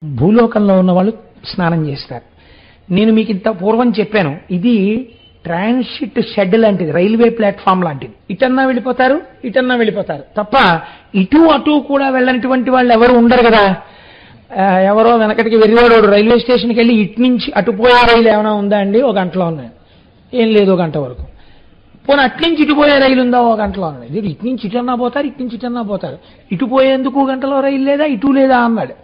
భూలోకంలో ఉన్న వాళ్ళు స్నానం చేస్తారు. నేను మీకు ఇంత పూర్వం చెప్పాను, ఇది ట్రాన్సిట్ షెడ్ లాంటిది, రైల్వే ప్లాట్ఫామ్ లాంటిది. ఇటన్నా వెళ్ళిపోతారు, ఇటన్నా వెళ్ళిపోతారు తప్ప ఇటు అటు కూడా వెళ్ళనటువంటి వాళ్ళు ఎవరు ఉండరు కదా. ఎవరో వెనకటికి వెర్రివాడు రైల్వే స్టేషన్కి వెళ్ళి ఇటు నుంచి అటుపోయే రైలు ఏమైనా ఉందా అండి, ఒక గంటలో ఉన్నాయి, ఏం లేదు ఒక గంట వరకు. పోనీ అట్నుంచి ఇటు పోయే రైలు ఉందా, ఒక గంటలో ఉన్నాయి. ఇటు నుంచి ఇటన్నా పోతారు, ఇటు నుంచి ఇటన్నా పోతారు. ఇటు పోయేందుకు గంటలో రైలు లేదా, ఇటు లేదా అన్నాడు.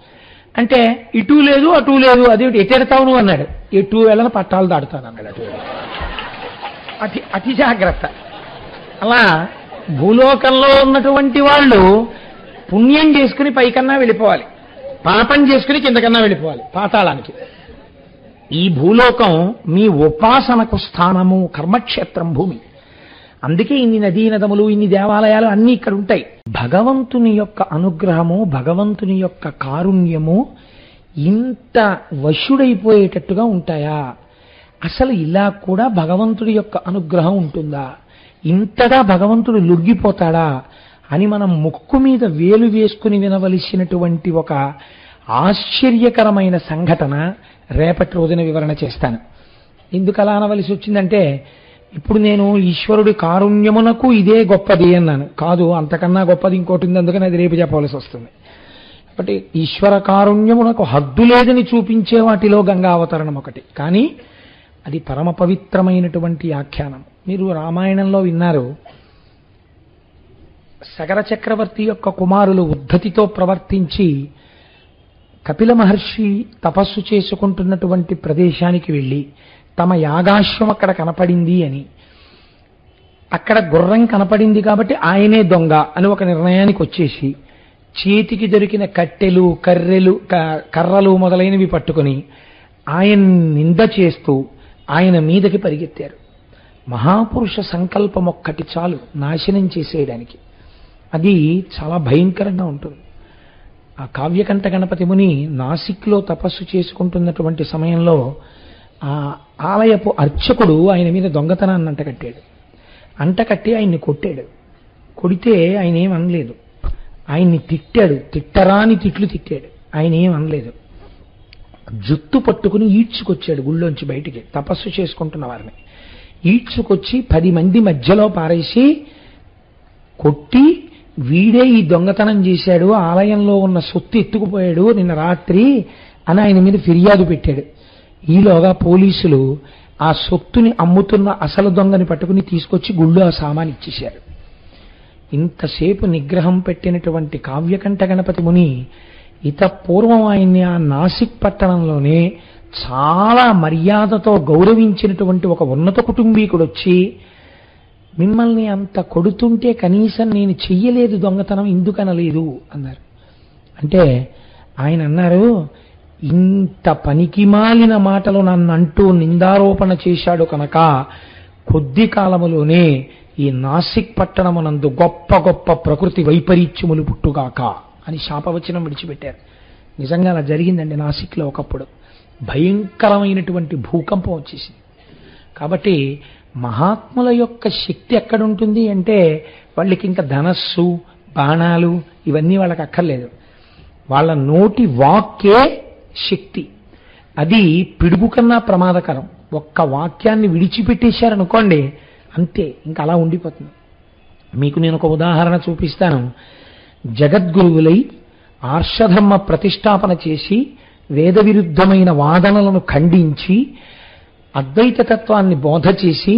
అంటే ఇటు లేదు అటు లేదు, అదేమిటి ఎటెడతావు నువ్వు అన్నాడు. ఎటు వెళ్ళని పట్టాలు దాడుతాను అన్నాడు. అటు అతి జాగ్రత్త. అలా భూలోకంలో ఉన్నటువంటి వాళ్ళు పుణ్యం చేసుకుని పైకన్నా వెళ్ళిపోవాలి, పాపం చేసుకుని కిందకన్నా వెళ్ళిపోవాలి పాతాళానికి. ఈ భూలోకం మీ ఉపాసనకు స్థానము, కర్మక్షేత్రం భూమి. అందుకే ఇన్ని నదీ నదములు, ఇన్ని దేవాలయాలు అన్నీ ఇక్కడ ఉంటాయి. భగవంతుని యొక్క అనుగ్రహము, భగవంతుని యొక్క కారుణ్యము ఇంత వశుడైపోయేటట్టుగా ఉంటాయా? అసలు ఇలా కూడా భగవంతుడి యొక్క అనుగ్రహం ఉంటుందా? ఇంతగా భగవంతుడు లొంగిపోతాడా అని మనం ముక్కు మీద వేలు వేసుకుని వినవలసినటువంటి ఒక ఆశ్చర్యకరమైన సంఘటన రేపటి రోజున వివరణ చేస్తాను. ఎందుకు అలా అనవలసి వచ్చిందంటే, ఇప్పుడు నేను ఈశ్వరుడి కారుణ్యమునకు ఇదే గొప్పది అన్నాను. కాదు, అంతకన్నా గొప్పది ఇంకోటి ఉంది, అందుకని అది రేపు చెప్పవలసి వస్తుంది. కాబట్టి ఈశ్వర కారుణ్యమునకు హద్దు లేదని చూపించే వాటిలో గంగావతరణం ఒకటి. కానీ అది పరమ పవిత్రమైనటువంటి ఆఖ్యానం. మీరు రామాయణంలో విన్నారు, సగర చక్రవర్తి యొక్క కుమారులు ఉద్ధతితో ప్రవర్తించి కపిల మహర్షి తపస్సు చేసుకుంటున్నటువంటి ప్రదేశానికి వెళ్ళి తమ యాగాశ్వం అక్కడ కనపడింది అని, అక్కడ గుర్రం కనపడింది కాబట్టి ఆయనే దొంగ అని ఒక నిర్ణయానికి వచ్చేసి చేతికి దొరికిన కట్టెలు, కర్రలు మొదలైనవి పట్టుకుని ఆయన నింద చేస్తూ ఆయన మీదకి పరిగెత్తారు. మహాపురుష సంకల్పం ఒక్కటి చాలు నాశనం చేసేయడానికి. అది చాలా భయంకరంగా ఉంటుంది. ఆ కావ్యకంఠ గణపతి ముని నాసిక్లో తపస్సు చేసుకుంటున్నటువంటి సమయంలో ఆ ఆలయపు అర్చకుడు ఆయన మీద దొంగతనాన్ని అంటకట్టి ఆయన్ని కొట్టాడు. కొడితే ఆయన ఏం అనలేదు. ఆయన్ని తిట్టాడు, తిట్టరాని తిట్లు తిట్టాడు. ఆయన ఏం అనలేదు. జుత్తు పట్టుకుని ఈడ్చుకొచ్చాడు గుళ్ళోంచి బయటికి, తపస్సు చేసుకుంటున్న వారిని ఈడ్చుకొచ్చి 10 మంది మధ్యలో పారేసి కొట్టి, వీడే ఈ దొంగతనం చేశాడు, ఆలయంలో ఉన్న సొత్తు ఎత్తుకుపోయాడు నిన్న రాత్రి అని ఆయన మీద ఫిర్యాదు పెట్టాడు. ఈలోగా పోలీసులు ఆ సొత్తుని అమ్ముతున్న అసలు దొంగని పట్టుకుని తీసుకొచ్చి గుళ్ళో ఆ సామాన్ ఇచ్చేశారు. ఇంతసేపు నిగ్రహం పెట్టినటువంటి కావ్యకంఠ గణపతి ముని పూర్వం ఆయన్ని ఆ నాసిక్ పట్టణంలోనే చాలా మర్యాదతో గౌరవించినటువంటి ఒక ఉన్నత కుటుంబీకుడు వచ్చి, మిమ్మల్ని అంత కొడుతుంటే కనీసం నేను చెయ్యలేదు దొంగతనం ఎందుకనలేదు అన్నారు. అంటే ఆయన అన్నారు, ఇంత పనికిమాలిన మాటలు నన్ను అంటూ నిందారోపణ చేశాడు కనుక కొద్ది కాలములోనే ఈ నాసిక్ పట్టణమునందు గొప్ప గొప్ప ప్రకృతి వైపరీత్యములు పుట్టుగాక అని శాపవచనం విడిచిపెట్టారు. నిజంగా అలా జరిగిందండి. నాసిక్లో ఒకప్పుడు భయంకరమైనటువంటి భూకంపం వచ్చేసింది. కాబట్టి మహాత్ముల యొక్క శక్తి ఎక్కడుంటుంది అంటే, వాళ్ళకి ఇంకా ధనస్సు, బాణాలు ఇవన్నీ వాళ్ళకి అక్కర్లేదు. వాళ్ళ నోటి వాక్కే శక్తి. అది పిడుగు కన్నా ప్రమాదకరం. ఒక్క వాక్యాన్ని విడిచిపెట్టేశారనుకోండి, అంతే, ఇంకా అలా ఉండిపోతుంది. మీకు నేను ఒక ఉదాహరణ చూపిస్తాను. జగద్గురువులై ఆర్షధర్మ ప్రతిష్టాపన చేసి వేద విరుద్ధమైన వాదనలను ఖండించి అద్వైత తత్వాన్ని బోధ చేసి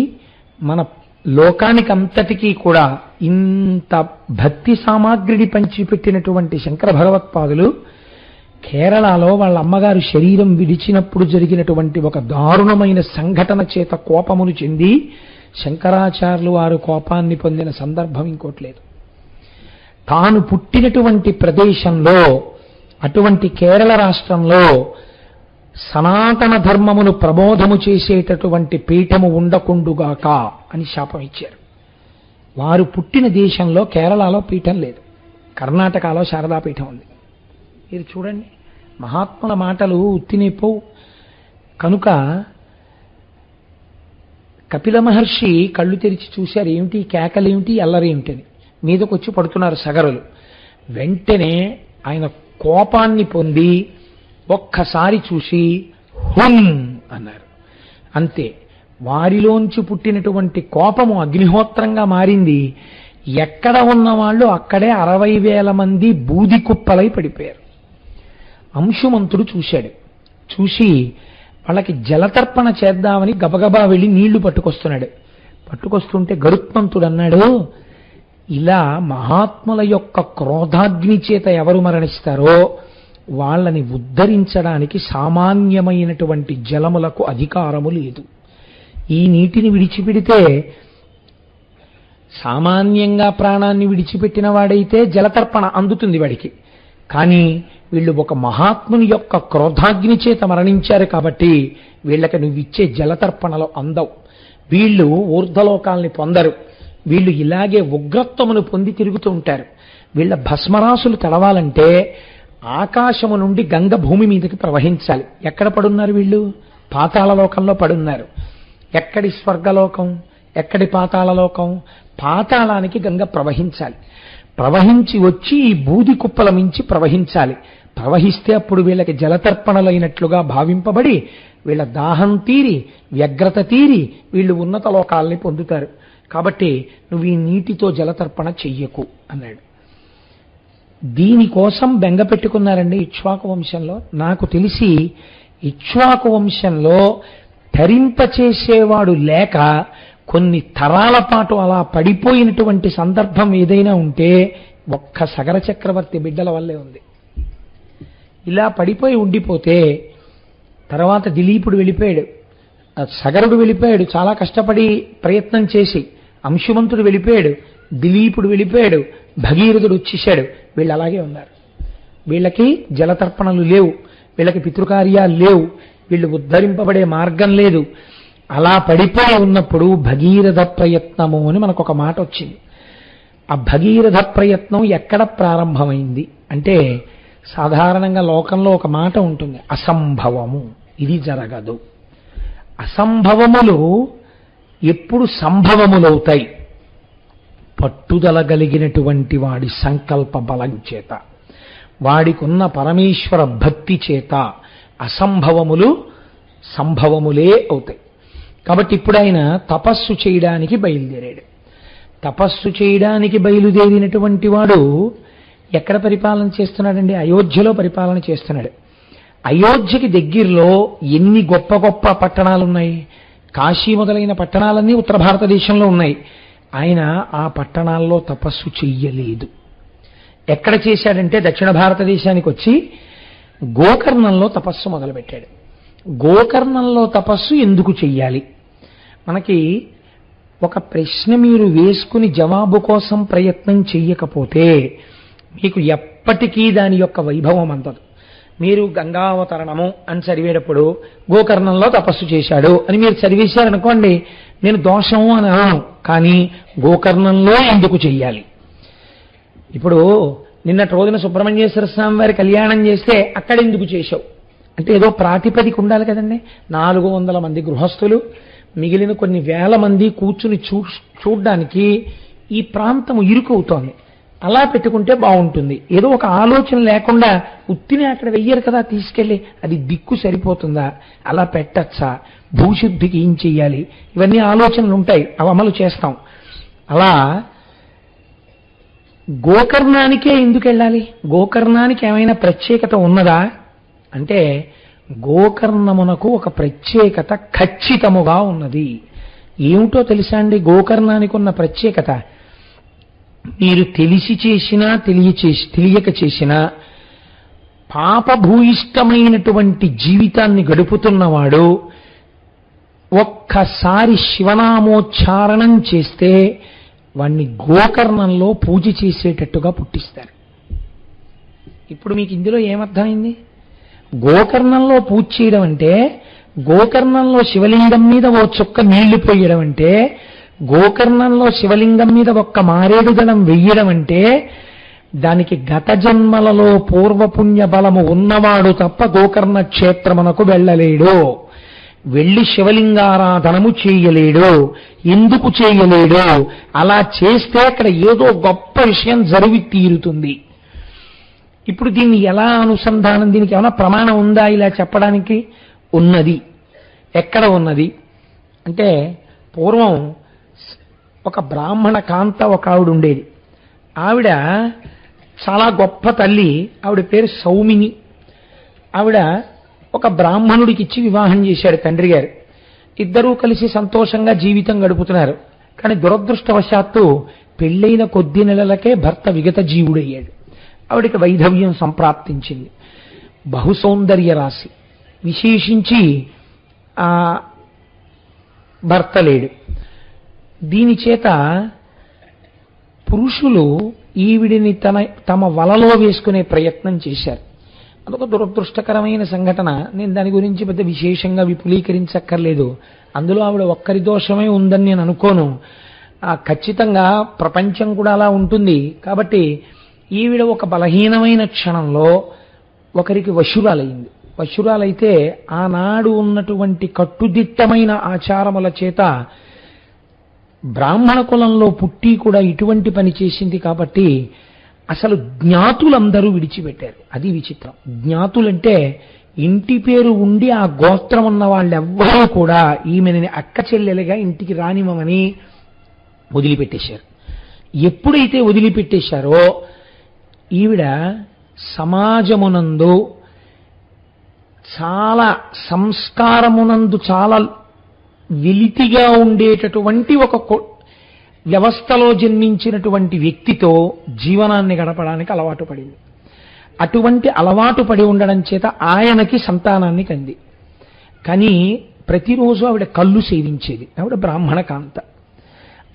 మన లోకానికంతటికీ కూడా ఇంత భక్తి సామాగ్రిని పంచిపెట్టినటువంటి శంకర భగవత్పాదులు కేరళలో వాళ్ళ అమ్మగారు శరీరం విడిచినప్పుడు జరిగినటువంటి ఒక దారుణమైన సంఘటన చేత కోపమును చెంది శంకరాచార్యులు వారు కోపాన్ని పొందిన సందర్భం ఇంకోట్లేదు. తాను పుట్టినటువంటి ప్రదేశంలో, అటువంటి కేరళ రాష్ట్రంలో సనాతన ధర్మమును ప్రబోధము చేసేటటువంటి పీఠము ఉండకుండుగాక అని శాపం ఇచ్చారు. వారు పుట్టిన దేశంలో కేరళలో పీఠం లేదు, కర్ణాటకలో శారదా పీఠం ఉంది. మీరు చూడండి, మహాత్ముల మాటలు ఉత్తినిపోవు. కనుక కపిల మహర్షి కళ్ళు తెరిచి చూశారు, ఏమిటి కేకలేమిటి, అల్లరేమిటని. మీదకొచ్చి పడుతున్నారు సగరులు. వెంటనే ఆయన కోపాన్ని పొంది ఒక్కసారి చూసి హుం అన్నారు. అంతే, వారిలోంచి పుట్టినటువంటి కోపము అగ్నిహోత్రంగా మారింది. ఎక్కడ ఉన్న వాళ్ళు అక్కడే 60,000 మంది బూది కుప్పలై పడిపోయారు. అంశుమంతుడు చూశాడు. చూసి వాళ్ళకి జలతర్పణ చేద్దామని గబగబా వెళ్ళి నీళ్లు పట్టుకొస్తున్నాడు. పట్టుకొస్తుంటే గరుత్మంతుడు అన్నాడు, ఇలా మహాత్ముల యొక్క క్రోధాగ్ని చేత ఎవరు మరణిస్తారో వాళ్ళని ఉద్ధరించడానికి సామాన్యమైనటువంటి జలములకు అధికారము లేదు. ఈ నీటిని విడిచిపెడితే, సామాన్యంగా ప్రాణాన్ని విడిచిపెట్టిన వాడైతే జలతర్పణ అందుతుంది వాడికి. కానీ వీళ్ళు ఒక మహాత్ముని యొక్క క్రోధాగ్ని చేత మరణించారు కాబట్టి వీళ్ళకి నువ్విచ్చే జలతర్పణలో అందవు. వీళ్ళు ఊర్ధ్వలోకాల్ని పొందరు. వీళ్ళు ఇలాగే ఉగ్రత్వమును పొంది తిరుగుతూ ఉంటారు. వీళ్ళ భస్మరాసులు తడవాలంటే ఆకాశము నుండి గంగ భూమి మీదకి ప్రవహించాలి. ఎక్కడ పడున్నారు వీళ్ళు? పాతాళలోకంలో పడున్నారు. ఎక్కడి స్వర్గలోకం, ఎక్కడి పాతాళలోకం? పాతాళానికి గంగ ప్రవహించాలి. ప్రవహించి వచ్చి ఈ బూది కుప్పల మించి ప్రవహించాలి. ప్రవహిస్తే అప్పుడు వీళ్ళకి జలతర్పణలైనట్లుగా భావింపబడి వీళ్ళ దాహం తీరి, వ్యగ్రత తీరి వీళ్ళు ఉన్నత లోకాల్ని పొందుతారు. కాబట్టి నువ్వు ఈ నీటితో జలతర్పణ చెయ్యకు అన్నాడు. దీనికోసం బెంగ పెట్టుకున్నారండి ఇక్ష్వాకు వంశంలో. నాకు తెలిసి ఇక్ష్వాకు వంశంలో ధరింపచేసేవాడు లేక కొన్ని తరాల పాటు అలా పడిపోయినటువంటి సందర్భం ఏదైనా ఉంటే ఒక్క సగర చక్రవర్తి బిడ్డల వల్లే ఉంది. ఇలా పడిపోయి ఉండిపోతే తర్వాత దిలీపుడు వెళ్ళిపోయాడు, సగరుడు వెళ్ళిపోయాడు చాలా కష్టపడి ప్రయత్నం చేసి, అంశుమంతుడు వెళ్ళిపోయాడు, దిలీపుడు వెళ్ళిపోయాడు, భగీరథుడు వచ్చేశాడు. వీళ్ళు అలాగే ఉన్నారు. వీళ్ళకి జలతర్పణలు లేవు, వీళ్ళకి పితృకార్యాలు లేవు, వీళ్ళు ఉద్ధరింపబడే మార్గం లేదు. అలా పడిపోయి ఉన్నప్పుడు భగీరథ ప్రయత్నము అని మనకు ఒక మాట వచ్చింది. ఆ భగీరథ ప్రయత్నం ఎక్కడ ప్రారంభమైంది అంటే, సాధారణంగా లోకంలో ఒక మాట ఉంటుంది, అసంభవము, ఇది జరగదు. అసంభవములు ఎప్పుడు సంభవములవుతాయి? పట్టుదల కలిగినటువంటి వాడి సంకల్ప బలం చేత, వాడికున్న పరమేశ్వర భక్తి చేత అసంభవములు సంభవములే అవుతాయి. కాబట్టి ఇప్పుడు ఆయన తపస్సు చేయడానికి బయలుదేరాడు. తపస్సు చేయడానికి బయలుదేరినటువంటి వాడు ఎక్కడ పరిపాలన చేస్తున్నాడండి? అయోధ్యలో పరిపాలన చేస్తున్నాడు. అయోధ్యకి దగ్గరలో ఎన్ని గొప్ప గొప్ప పట్టణాలు ఉన్నాయి. కాశీ మొదలైన పట్టణాలన్నీ ఉత్తర భారతదేశంలో ఉన్నాయి. ఆయన ఆ పట్టణాల్లో తపస్సు చెయ్యలేదు. ఎక్కడ చేశాడంటే దక్షిణ భారతదేశానికి వచ్చి గోకర్ణంలో తపస్సు మొదలుపెట్టాడు. గోకర్ణంలో తపస్సు ఎందుకు చెయ్యాలి? మనకి ఒక ప్రశ్న మీరు వేసుకుని జవాబు కోసం ప్రయత్నం చెయ్యకపోతే మీకు ఎప్పటికీ దాని యొక్క వైభవం అందదు. మీరు గంగావతరణము అని చదివేటప్పుడు గోకర్ణంలో తపస్సు చేశాడు అని మీరు చదివేశారనుకోండి, నేను దోషము అని అన్నాను, కానీ గోకర్ణంలో ఎందుకు చెయ్యాలి? ఇప్పుడు నిన్నటి రోజున సుబ్రహ్మణ్యేశ్వర స్వామి వారి కళ్యాణం చేస్తే అక్కడ ఎందుకు చేశావు అంటే ఏదో ప్రాతిపదిక ఉండాలి కదండి. 400 మంది గృహస్థులు, మిగిలిన కొన్ని వేల మంది కూర్చుని చూడ్డానికి ఈ ప్రాంతం ఇరుకవుతోంది. అలా పెట్టుకుంటే బాగుంటుంది. ఏదో ఒక ఆలోచన లేకుండా ఉత్తిని అక్కడ వెయ్యరు కదా తీసుకెళ్ళి, అది దిక్కు సరిపోతుందా, అలా పెట్టచ్చా, భూశుద్ధికి ఏం చెయ్యాలి, ఇవన్నీ ఆలోచనలు ఉంటాయి, అవి అమలు చేస్తాం. అలా గోకర్ణానికే ఎందుకు వెళ్ళాలి? గోకర్ణానికి ఏమైనా ప్రత్యేకత ఉన్నదా అంటే గోకర్ణమునకు ఒక ప్రత్యేకత ఖచ్చితముగా ఉన్నది. ఏమిటో తెలుసా అండి గోకర్ణానికి ఉన్న ప్రత్యేకత? మీరు తెలిసి చేసినా తెలియక చేసినా పాపభూయిష్టమైనటువంటి జీవితాన్ని గడుపుతున్నవాడు ఒక్కసారి శివనామోచ్చారణం చేస్తే వాణ్ణి గోకర్ణంలో పూజ చేసేటట్టుగా పుట్టిస్తారు. ఇప్పుడు మీకు ఇందులో ఏమర్థమైంది? గోకర్ణంలో పూజ చేయడం అంటే, గోకర్ణంలో శివలింగం మీద ఓ చుక్క నీళ్లు పోయడం అంటే, గోకర్ణంలో శివలింగం మీద ఒక్క మారేడు దళం వెయ్యడం అంటే, దానికి గత జన్మలలో పూర్వపుణ్య బలము ఉన్నవాడు తప్ప గోకర్ణ క్షేత్రమునకు వెళ్ళలేడు, వెళ్ళి శివలింగారాధనము చేయలేడు. ఎందుకు చేయలేడు? అలా చేస్తే అక్కడ ఏదో గొప్ప విషయం జరిగి తీరుతుంది. ఇప్పుడు దీన్ని ఎలా అనుసంధానం, దీనికి ఏమైనా ప్రమాణం ఉందా ఇలా చెప్పడానికి? ఉన్నది. ఎక్కడ ఉన్నది అంటే, పూర్వం ఒక బ్రాహ్మణ కాంత ఒక ఆవిడ ఉండేది. ఆవిడ చాలా గొప్ప తల్లి. ఆవిడ పేరు సౌమిని. ఆవిడ ఒక బ్రాహ్మణుడికి ఇచ్చి వివాహం చేశాడు తండ్రి గారు. ఇద్దరూ కలిసి సంతోషంగా జీవితం గడుపుతున్నారు. కానీ దురదృష్టవశాత్తు పెళ్ళైన కొద్ది నెలలకే భర్త విగత జీవుడయ్యాడు. ఆవిడికి వైధవ్యం సంప్రాప్తించింది. బహుసౌందర్య రాశి, విశేషించి భర్త లేడు. దీని చేత పురుషులు ఈవిడిని తమ వలలో వేసుకునే ప్రయత్నం చేశారు. అదొక దురదృష్టకరమైన సంఘటన. నేను దాని గురించి పెద్ద విశేషంగా విపులీకరించక్కర్లేదు. అందులో ఆవిడ ఒక్కరి దోషమే ఉందని నేను అనుకోను. ఖచ్చితంగా ప్రపంచం కూడా అలా ఉంటుంది. కాబట్టి ఈవిడ ఒక బలహీనమైన క్షణంలో ఒకరికి వశురాలైంది. వశురాలైతే ఆనాడు ఉన్నటువంటి కట్టుదిట్టమైన ఆచారముల చేత బ్రాహ్మణ కులంలో పుట్టి కూడా ఇటువంటి పని చేసింది. కాబట్టి అసలు జ్ఞాతులందరూ విడిచిపెట్టారు. అది విచిత్రం. జ్ఞాతులంటే ఇంటి పేరు ఉండి ఆ గోత్రం ఉన్న వాళ్ళెవ్వరూ కూడా ఈమెని అక్క చెల్లెలుగా ఇంటికి రానివ్వమని వదిలిపెట్టేశారు. ఎప్పుడైతే వదిలిపెట్టేశారో ఈవిడ సమాజమునందు చాలా సంస్కారమునందు చాలా వెలితిగా ఉండేటటువంటి ఒక వ్యవస్థలో జన్మించినటువంటి వ్యక్తితో జీవనాన్ని గడపడానికి అలవాటు పడింది. అటువంటి అలవాటు పడి ఉండడం చేత ఆయనకి సంతానాన్ని కంది. కానీ ప్రతిరోజు ఆవిడ కళ్ళు సేవించేది. ఆవిడ బ్రాహ్మణ కాంత.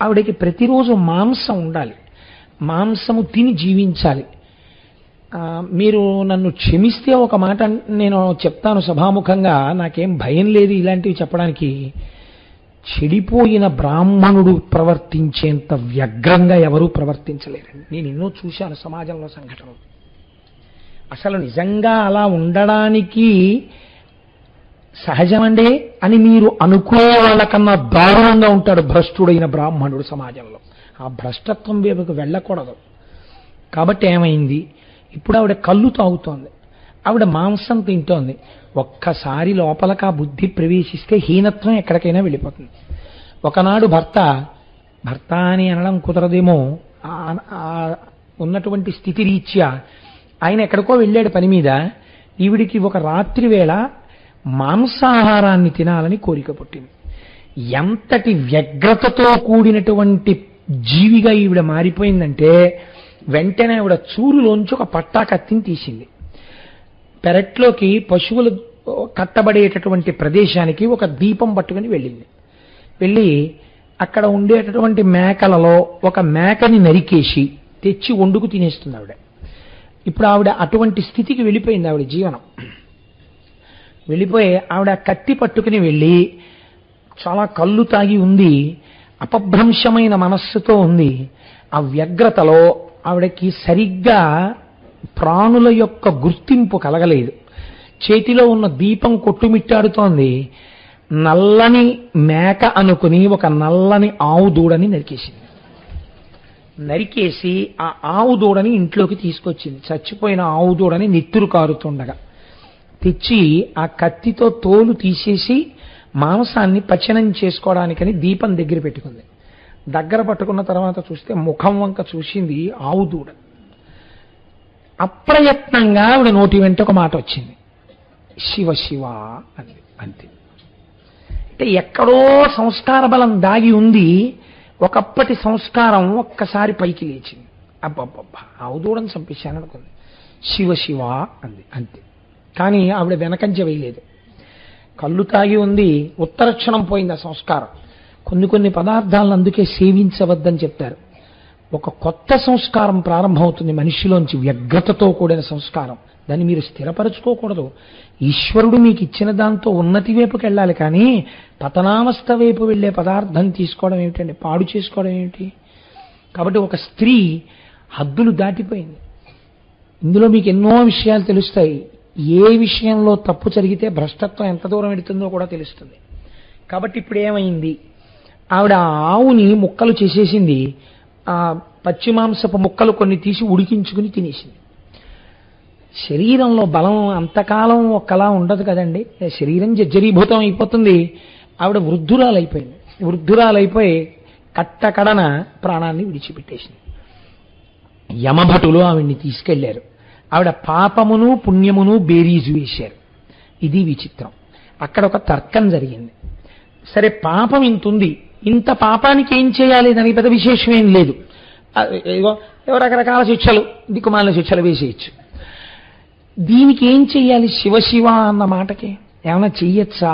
ఆవిడకి ప్రతిరోజు మాంసం ఉండాలి. మాంసము తిని జీవించాలి. మీరు నన్ను క్షమిస్తే ఒక మాట నేను చెప్తాను సభాముఖంగా. నాకేం భయం లేదు ఇలాంటివి చెప్పడానికి. చెడిపోయిన బ్రాహ్మణుడు ప్రవర్తించేంత వ్యగ్రంగా ఎవరూ ప్రవర్తించలేరండి. నేను ఎన్నో చూశాను సమాజంలో సంఘటనలు. అసలు నిజంగా అలా ఉండడానికి సహజమండే అని మీరు అనుకునే వాళ్ళకన్నా దారుణంగా ఉంటాడు భ్రష్టుడైన బ్రాహ్మణుడు సమాజంలో. ఆ భ్రష్టత్వం వైపుకు వెళ్ళకూడదు. కాబట్టి ఏమైంది, ఇప్పుడు ఆవిడ కళ్ళు తాగుతోంది, ఆవిడ మాంసం తింటోంది. ఒక్కసారి లోపలకి ఆ బుద్ధి ప్రవేశిస్తే హీనత్వం ఎక్కడికైనా వెళ్ళిపోతుంది. ఒకనాడు భర్త అని అనడం కుదరదేమో, ఉన్నటువంటి స్థితి రీత్యా ఆయన ఎక్కడికో వెళ్ళాడు పని మీద. ఈవిడికి ఒక రాత్రి వేళ మాంసాహారాన్ని తినాలని కోరిక పుట్టింది. ఎంతటి వ్యగ్రతతో కూడినటువంటి జీవిగా ఈవిడ మారిపోయిందంటే, వెంటనే ఆవిడ చూరులోంచి ఒక పట్టా కత్తిని తీసింది. పెరట్లోకి పశువులు కట్టబడేటటువంటి ప్రదేశానికి ఒక దీపం పట్టుకుని వెళ్ళింది. వెళ్ళి అక్కడ ఉండేటటువంటి మేకలలో ఒక మేకని నరికేసి తెచ్చి వండుకు తినేస్తుంది ఆవిడ. ఇప్పుడు ఆవిడ అటువంటి స్థితికి వెళ్ళిపోయింది ఆవిడ జీవనం. వెళ్ళిపోయి ఆవిడ కత్తి పట్టుకుని వెళ్ళి చాలా కళ్ళు తాగి ఉంది, అపభ్రంశమైన మనస్సుతో ఉంది. ఆ వ్యగ్రతలో ఆవిడకి సరిగ్గా ప్రాణుల యొక్క గుర్తింపు కలగలేదు. చేతిలో ఉన్న దీపం కొట్టుమిట్టాడుతోంది. నల్లని మేక అనుకుని ఒక నల్లని ఆవు దూడని నరికేసింది. నరికేసి ఆ ఆవు దూడని ఇంట్లోకి తీసుకొచ్చింది. చచ్చిపోయిన ఆవు దూడని నెత్తురు కారుతుండగా తెచ్చి ఆ కత్తితో తోలు తీసేసి మాంసాన్ని పచనం చేసుకోవడానికని దీపం దగ్గర పెట్టుకుంది. దగ్గర పట్టుకున్న తర్వాత చూస్తే ముఖం వంక చూసింది ఆవు దూడ. అప్రయత్నంగా ఆవిడ నోటి వెంట ఒక మాట వచ్చింది, శివ శివ అంది. అంతే. అంటే ఎక్కడో సంస్కార బలం దాగి ఉంది. ఒకప్పటి సంస్కారం ఒక్కసారి పైకి లేచింది. అబ్బబ్బబ్బా, ఆవు దూడని చంపేశాను అనుకుంది. శివ శివ అంది. అంతే. కానీ ఆవిడ వెనకంజ వేయలేదు. కళ్ళు తాగి ఉంది. ఉత్తరక్షణం పోయింది ఆ సంస్కారం. కొన్ని పదార్థాలను అందుకే సేవించవద్దని చెప్తారు. ఒక కొత్త సంస్కారం ప్రారంభమవుతుంది మనిషిలోంచి, వ్యగ్రతతో కూడిన సంస్కారం. దాన్ని మీరు స్థిరపరచుకోకూడదు. ఈశ్వరుడు మీకు ఇచ్చిన దాంతో ఉన్నతి వైపుకి వెళ్ళాలి. కానీ పతనావస్థ వైపు వెళ్ళే పదార్థం తీసుకోవడం ఏమిటండి, పాడు చేసుకోవడం ఏమిటి? కాబట్టి ఒక స్త్రీ హద్దులు దాటిపోయింది. ఇందులో మీకు ఎన్నో విషయాలు తెలుస్తాయి. ఏ విషయంలో తప్పు జరిగితే భ్రష్టత్వం ఎంత దూరం వెడుతుందో కూడా తెలుస్తుంది. కాబట్టి ఇప్పుడు ఏమైంది, ఆవిడ ఆవుని ముక్కలు చేసేసింది. పచ్చి మాంసపు ముక్కలు కొన్ని తీసి ఉడికించుకుని తినేసింది. శరీరంలో బలం అంతకాలం ఒక్కలా ఉండదు కదండి. శరీరం జర్జరీభూతం అయిపోతుంది. ఆవిడ వృద్ధురాలైపోయింది. వృద్ధురాలైపోయి కట్టకడన ప్రాణాన్ని విడిచిపెట్టేసింది. యమభటులు ఆవిడ్ని తీసుకెళ్లారు. ఆవిడ పాపమును పుణ్యమును బేరీజు వేశారు. ఇది విచిత్రం. అక్కడ ఒక తర్కం జరిగింది. సరే, పాపం ఇంతుంది, ఇంత పాపానికి ఏం చేయాలి? దానికి పెద్ద విశేషం ఏం లేదు. ఏవో రకరకాల శిక్షలు, దిక్కుమాలిన శిక్షలు వేసేయచ్చు. దీనికి ఏం చెయ్యాలి? శివశివ అన్న మాటకి ఏమైనా చెయ్యొచ్చా?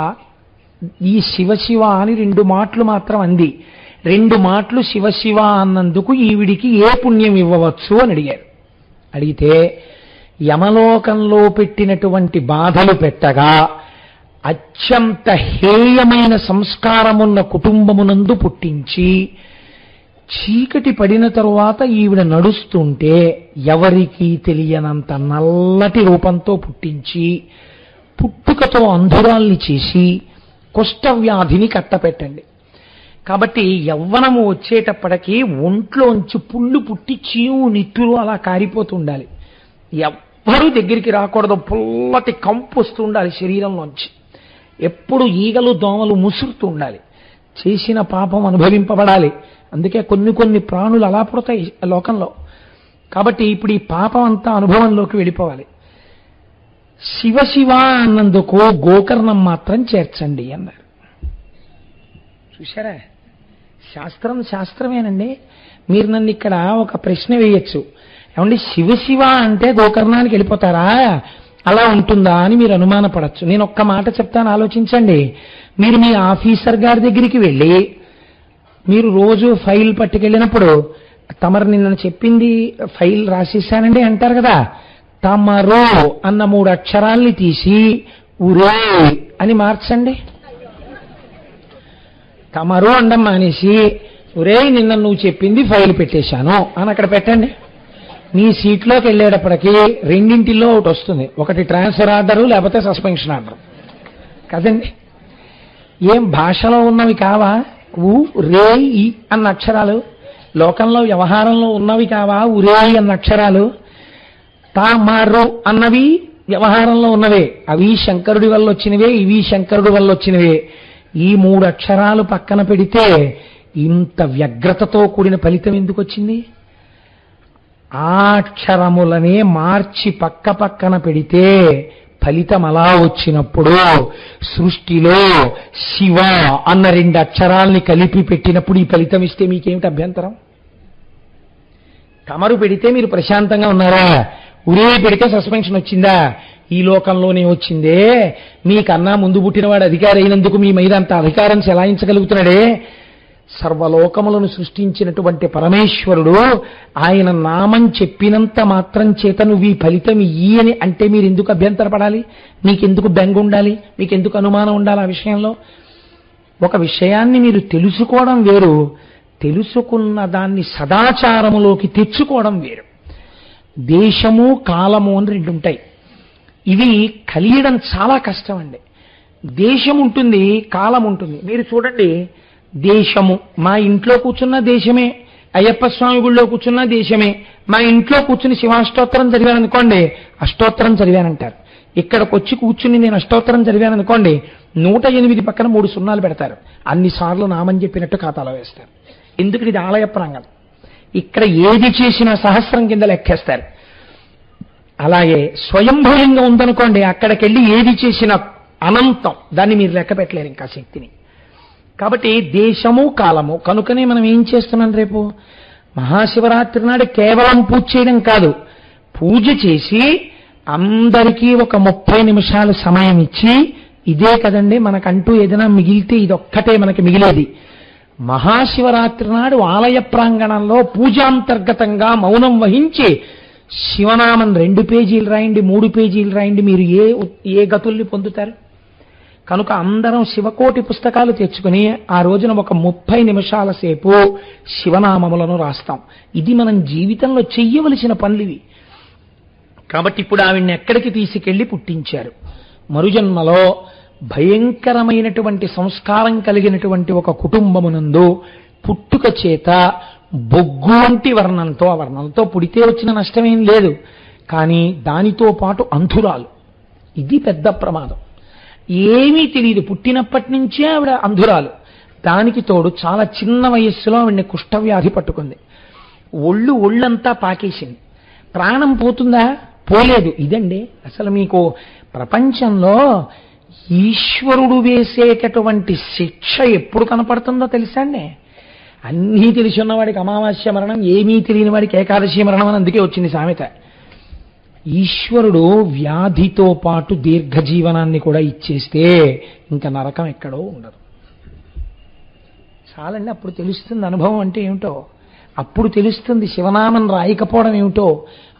ఈ శివశివ అని 2 మాటలు మాత్రం అంది. 2 మాటలు శివశివ అన్నందుకు ఈవిడికి ఏ పుణ్యం ఇవ్వవచ్చు అని అడిగారు. అడిగితే యమలోకంలో పెట్టినటువంటి బాధలు పెట్టగా అత్యంత హేయమైన సంస్కారమున్న కుటుంబమునందు పుట్టించి చీకటి పడిన తరువాత ఈవిడ నడుస్తుంటే ఎవరికీ తెలియనంత నల్లటి రూపంతో పుట్టించి పుట్టుకతో అంధురాల్ని చేసి కుష్ఠవ్యాధిని కట్టపెట్టండి. కాబట్టి యవ్వనము వచ్చేటప్పటికీ ఒంట్లోంచి పుళ్ళు పుట్టి చీము నిట్టులు అలా కారిపోతుండాలి. ఎవ్వరూ దగ్గరికి రాకూడదు. పుల్లటి కంపు వస్తూ ఉండాలి శరీరంలోంచి. ఎప్పుడు ఈగలు దోమలు ముసురుతూ ఉండాలి. చేసిన పాపం అనుభవింపబడాలి. అందుకే కొన్ని ప్రాణులు అలా పుడతాయి లోకంలో. కాబట్టి ఇప్పుడు ఈ పాపం అంతా అనుభవంలోకి వెళ్ళిపోవాలి. శివశివ అన్నందుకు గోకర్ణం మాత్రం చేర్చండి అన్నారు. చూశారా? శాస్త్రమేనండి. మీరు నన్ను ఇక్కడ ఒక ప్రశ్న వేయచ్చు. ఏమండి, శివశివ అంటే గోకర్ణానికి వెళ్ళిపోతారా? అలా ఉంటుందా అని మీరు అనుమానపడచ్చు. నేను ఒక్క మాట చెప్తాను, ఆలోచించండి. మీరు మీ ఆఫీసర్ గారి దగ్గరికి వెళ్ళి మీరు రోజు ఫైల్ పట్టుకెళ్ళినప్పుడు తమరు నిన్న చెప్పింది ఫైల్ రాసేసానండి అంటారు కదా. తమరు అన్న 3 అక్షరాల్ని తీసి ఉరే అని మార్చండి. తమరు అండం మానేసి ఉరే నిన్న నువ్వు చెప్పింది ఫైల్ పెట్టేశాను అని అక్కడ పెట్టండి. మీ సీట్లోకి వెళ్ళేటప్పటికీ 2 ఒకటి వస్తుంది. ఒకటి ట్రాన్స్ఫర్ ఆర్డరు, లేకపోతే సస్పెన్షన్ ఆర్డర్ కదండి. ఏం భాషలో ఉన్నవి కావా? ఉ రే ఈ అన్న అక్షరాలు లోకంలో వ్యవహారంలో ఉన్నవి కావా? ఉరే అన్న అక్షరాలు. తామరు అన్నవి వ్యవహారంలో ఉన్నవే. అవి శంకరుడి వల్ల వచ్చినవే, ఇవి శంకరుడి వల్ల వచ్చినవే. ఈ 3 అక్షరాలు పక్కన పెడితే ఇంత వ్యగ్రతతో కూడిన ఫలితం ఎందుకు వచ్చింది? ఆ అక్షరములనే మార్చి పక్కన పెడితే ఫలితం అలా వచ్చినప్పుడు సృష్టిలో శివ అన్న 2 అక్షరాల్ని కలిపి పెట్టినప్పుడు ఈ ఫలితం ఇస్తే మీకేమిటి అభ్యంతరం? తమరు పెడితే మీరు ప్రశాంతంగా ఉన్నారా? ఉరే పెడితే సస్పెన్షన్ వచ్చిందా? ఈ లోకంలోనే వచ్చిందే. మీకన్నా ముందు పుట్టినవాడు అధికారి అయినందుకు మీ మీద అంత అధికారం చెలాయించగలుగుతున్నాడే. సర్వలోకములను సృష్టించినటువంటి పరమేశ్వరుడు ఆయన నామం చెప్పినంత మాత్రం చేత నువ్వు ఈ ఫలితం అని అంటే మీరు ఎందుకు అభ్యంతరపడాలి? మీకెందుకు బెంగ ఉండాలి? మీకెందుకు అనుమానం ఉండాలి ఆ విషయంలో? ఒక విషయాన్ని మీరు తెలుసుకోవడం వేరు, తెలుసుకున్న దాన్ని సదాచారములోకి తెచ్చుకోవడం వేరు. దేశము కాలము అని 2 ఉంటాయి. ఇవి కలియడం చాలా కష్టం అండి. దేశం ఉంటుంది, కాలం ఉంటుంది. మీరు చూడండి, దేశము మా ఇంట్లో కూర్చున్న దేశమే, అయ్యప్ప స్వామి గుళ్ళో కూర్చున్న దేశమే. మా ఇంట్లో కూర్చుని శివాష్టోత్తరం చదివాననుకోండి, అష్టోత్తరం చదివానంటారు. ఇక్కడికి వచ్చి కూర్చుని నేను అష్టోత్తరం చదివాననుకోండి, 108 పక్కన 3 సున్నాలు పెడతారు. అన్నిసార్లు నామని చెప్పినట్టు ఖాతాలో వేస్తారు. ఎందుకు? ఇది ఆలయ ప్రాంగణం. ఇక్కడ ఏది చేసినా సహస్రం కింద లెక్కేస్తారు. అలాగే స్వయంభూయంగా ఉందనుకోండి, అక్కడికెళ్ళి ఏది చేసినా అనంతం, దాన్ని మీరు లెక్క పెట్టలేరు ఇంకా శక్తిని. కాబట్టి దేశము కాలము కనుకనే మనం ఏం చేస్తున్నాం? రేపు మహాశివరాత్రి నాడు కేవలం పూజ చేయడం కాదు, పూజ చేసి అందరికీ ఒక 30 నిమిషాలు సమయం ఇచ్చి, ఇదే కదండి మనకంటూ ఏదైనా మిగిలితే ఇదొక్కటే మనకి మిగిలేది. మహాశివరాత్రి నాడు ఆలయ ప్రాంగణంలో పూజాంతర్గతంగా మౌనం వహించి శివనామం 2 పేజీలు రాయండి, 3 పేజీలు రాయండి, మీరు ఏ గతుల్ని పొందుతారు? కనుక అందరం శివకోటి పుస్తకాలు తెచ్చుకుని ఆ రోజున ఒక 30 నిమిషాల సేపు శివనామములను రాస్తాం. ఇది మనం జీవితంలో చెయ్యవలసిన పనులివి. కాబట్టి ఇప్పుడు ఆవిడ్ని ఎక్కడికి తీసుకెళ్లి పుట్టించారు? మరుజన్మలో భయంకరమైనటువంటి సంస్కారం కలిగినటువంటి ఒక కుటుంబమునందు పుట్టుక చేత బొగ్గు వంటి వర్ణంతో, ఆ వర్ణంతో పుడితే వచ్చిన నష్టమేం లేదు. కానీ దానితో పాటు అంధురాలు. ఇది పెద్ద ప్రమాదం. ఏమీ తెలియదు, పుట్టినప్పటి నుంచే ఆవిడ అంధురాలు. దానికి తోడు చాలా చిన్న వయస్సులో ఆవిడ్ని కుష్ఠవ్యాధి పట్టుకుంది. ఒళ్ళంతా పాకేసింది. ప్రాణం పోతుందా? పోలేదు. ఇదండి అసలు మీకు ప్రపంచంలో ఈశ్వరుడు వేసేటటువంటి శిక్ష ఎప్పుడు కనపడుతుందో తెలుసా అండి? అన్నీ తెలిసి ఉన్నవాడికి అమావాస్య మరణం, ఏమీ తెలియని వాడికి ఏకాదశి మరణం అని అందుకే వచ్చింది సామెత. ఈశ్వరుడు వ్యాధితో పాటు దీర్ఘజీవనాన్ని కూడా ఇచ్చేస్తే ఇంకా నరకం ఎక్కడో ఉండదు. చాలండి, అప్పుడు తెలుస్తుంది అనుభవం అంటే ఏమిటో. అప్పుడు తెలుస్తుంది శివనామం రాయకపోవడం ఏమిటో.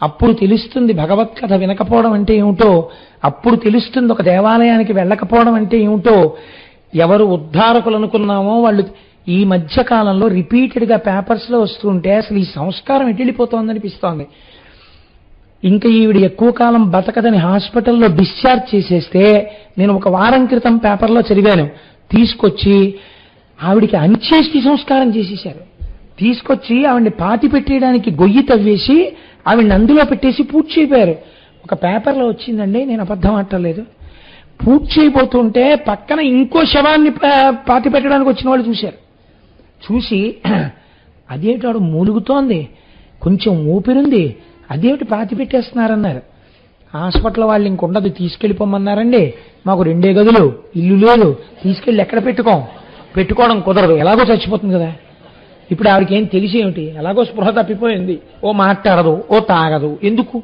అప్పుడు తెలుస్తుంది భగవత్కథ వినకపోవడం అంటే ఏమిటో. అప్పుడు తెలుస్తుంది ఒక దేవాలయానికి వెళ్ళకపోవడం అంటే ఏమిటో. ఎవరు ఉద్ధారకులు అనుకున్నామో వాళ్ళు ఈ మధ్య కాలంలో రిపీటెడ్గా పేపర్స్లో వస్తుంటే అసలు ఈ సంస్కారం ఎట్టిపోతోందనిపిస్తోంది. ఇంకా ఈవిడ ఎక్కువ కాలం బతకదని హాస్పిటల్లో డిశ్చార్జ్ చేసేస్తే, నేను ఒక వారం క్రితం పేపర్లో చదివాను, తీసుకొచ్చి ఆవిడికి అంత్యేష్టి సంస్కారం చేసేశారు. తీసుకొచ్చి ఆవిడ్ని పాతి పెట్టేయడానికి గొయ్యి తవ్వేసి ఆవిడ్ని అందులో పెట్టేసి పూర్తి చేయపోయారు. ఒక పేపర్లో వచ్చిందండి, నేను అబద్ధం ఆడలేదు. పూర్తి చేయబోతుంటే పక్కన ఇంకో శవాన్ని పాతి పెట్టడానికి వచ్చిన వాళ్ళు చూశారు. చూసి అదేమిటాడు మూలుగుతోంది, కొంచెం ఊపిరుంది, అదేమిటి పాతి పెట్టేస్తున్నారన్నారు. హాస్పిటల్ వాళ్ళు ఇంకొండదు, తీసుకెళ్ళిపోమన్నారండి. మాకు 2 గదులు, ఇల్లు లేదు, తీసుకెళ్ళి ఎక్కడ పెట్టుకోవడం కుదరదు, ఎలాగో చచ్చిపోతుంది కదా. ఇప్పుడు ఆవిడకి ఏం తెలిసి ఏమిటి? ఎలాగో స్పృహ తప్పిపోయింది, ఓ మాట్లాడదు, ఓ తాగదు, ఎందుకు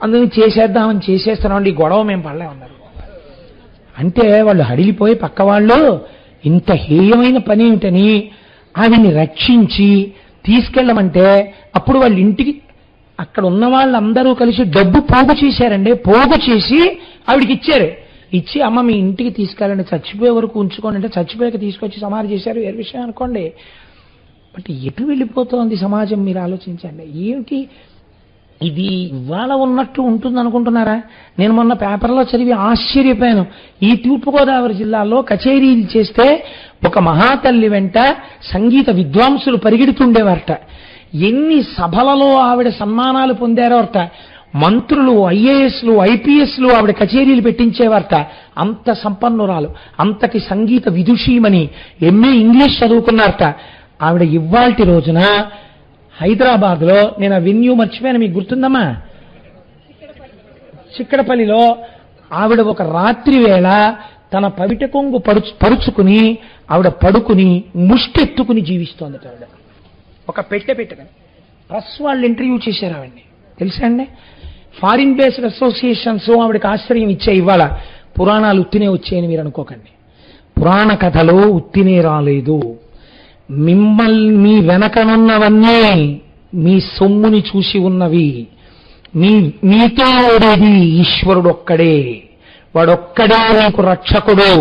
అందుకని చేసేద్దామని చేసేస్తున్నామండి, ఈ గొడవ మేము పడలేమన్నారు. అంటే వాళ్ళు హడిలిపోయి పక్క వాళ్ళు ఇంత హేయమైన పని ఏమిటని ఆవిడ్ని రక్షించి తీసుకెళ్ళమంటే, అప్పుడు వాళ్ళ ఇంటికి అక్కడ ఉన్న వాళ్ళందరూ కలిసి డబ్బు పోగు చేశారండి. పోగు చేసి ఆవిడికి ఇచ్చారు. ఇచ్చి అమ్మ మీ ఇంటికి తీసుకెళ్ళండి, చచ్చిపోయే వరకు ఉంచుకోండి అంటే చచ్చిపోయాక తీసుకొచ్చి సమాధి చేశారు. ఏ విషయం అనుకోండి. బట్ ఎటు వెళ్ళిపోతోంది సమాజం మీరు ఆలోచించండి. ఏమిటి ఇది ఇవాళ ఉన్నట్టు ఉంటుంది అనుకుంటున్నారా? నేను మొన్న పేపర్లో చదివి ఆశ్చర్యపోయాను. ఈ తూర్పుగోదావరి జిల్లాలో కచేరీలు చేస్తే ఒక మహాతల్లి వెంట సంగీత విద్వాంసులు పరిగెడుతుండేవారట. ఎన్ని సభలలో ఆవిడ సన్మానాలు పొందారోట. మంత్రులు, ఐఏఎస్లు, ఐపీఎస్లు ఆవిడ కచేరీలు పెట్టించేవారట. అంత సంపన్నురాలు, అంతటి సంగీత విదుషీమని, ఎంఏ ఇంగ్లీష్ చదువుకున్నారట. ఆవిడ ఇవాల్టి రోజున హైదరాబాద్లో, నేను ఆ వెన్యూ మర్చిపోయాను, మీకు గుర్తుందమ్మా, చిక్కడపల్లిలో ఆవిడ ఒక రాత్రి వేళ తన పవిట కొంగు పరుచుకుని ఆవిడ పడుకుని ముష్టెత్తుకుని జీవిస్తోందట. ఆవిడ ఒక పెట్టుకుని ప్రెస్ వాళ్ళు ఇంటర్వ్యూ చేశారు ఆవిడ్ని, తెలుసా అండి? ఫారిన్ బేస్డ్ అసోసియేషన్స్ ఆవిడకి ఆశ్రయం ఇచ్చే. ఇవాళ పురాణాలు ఉత్తినే వచ్చాయని మీరు అనుకోకండి. పురాణ కథలు ఉత్తినే రాలేదు. మిమ్మల్ని మీ వెనకనున్నవన్నీ మీ సొమ్ముని చూసి ఉన్నవి. మీతో ఉండేది ఈశ్వరుడు ఒక్కడే. వాడొక్కడే మీకు రక్షకుడు.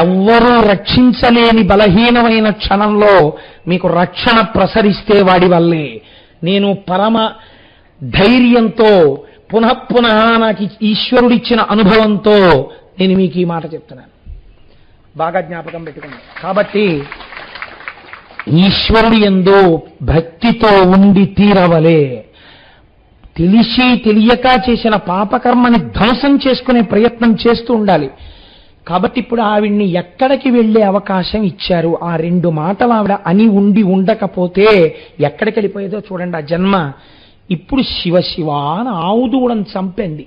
ఎవ్వరూ రక్షించలేని బలహీనమైన క్షణంలో మీకు రక్షణ ప్రసరిస్తే వాడి వల్లే. నేను పరమ ధైర్యంతో పునః నాకు ఈశ్వరుడిచ్చిన అనుభవంతో నేను మీకు ఈ మాట చెప్తున్నాను. బాగా జ్ఞాపకం పెట్టుకున్నాను. కాబట్టి ఈశ్వరుడి యందు భక్తితో ఉండి తీరవలే. తెలిసి తెలియక చేసిన పాపకర్మని ధ్వంసం చేసుకునే ప్రయత్నం చేస్తూ ఉండాలి. కాబట్టి ఇప్పుడు ఆవిడ్ని ఎక్కడికి వెళ్లే అవకాశం ఇచ్చారు? ఆ 2 మాటలు ఆవిడ అని ఉండకపోతే ఎక్కడికి వెళ్ళిపోయేదో చూడండి ఆ జన్మ. ఇప్పుడు శివ శివ అని ఆవుదూడని చంపింది.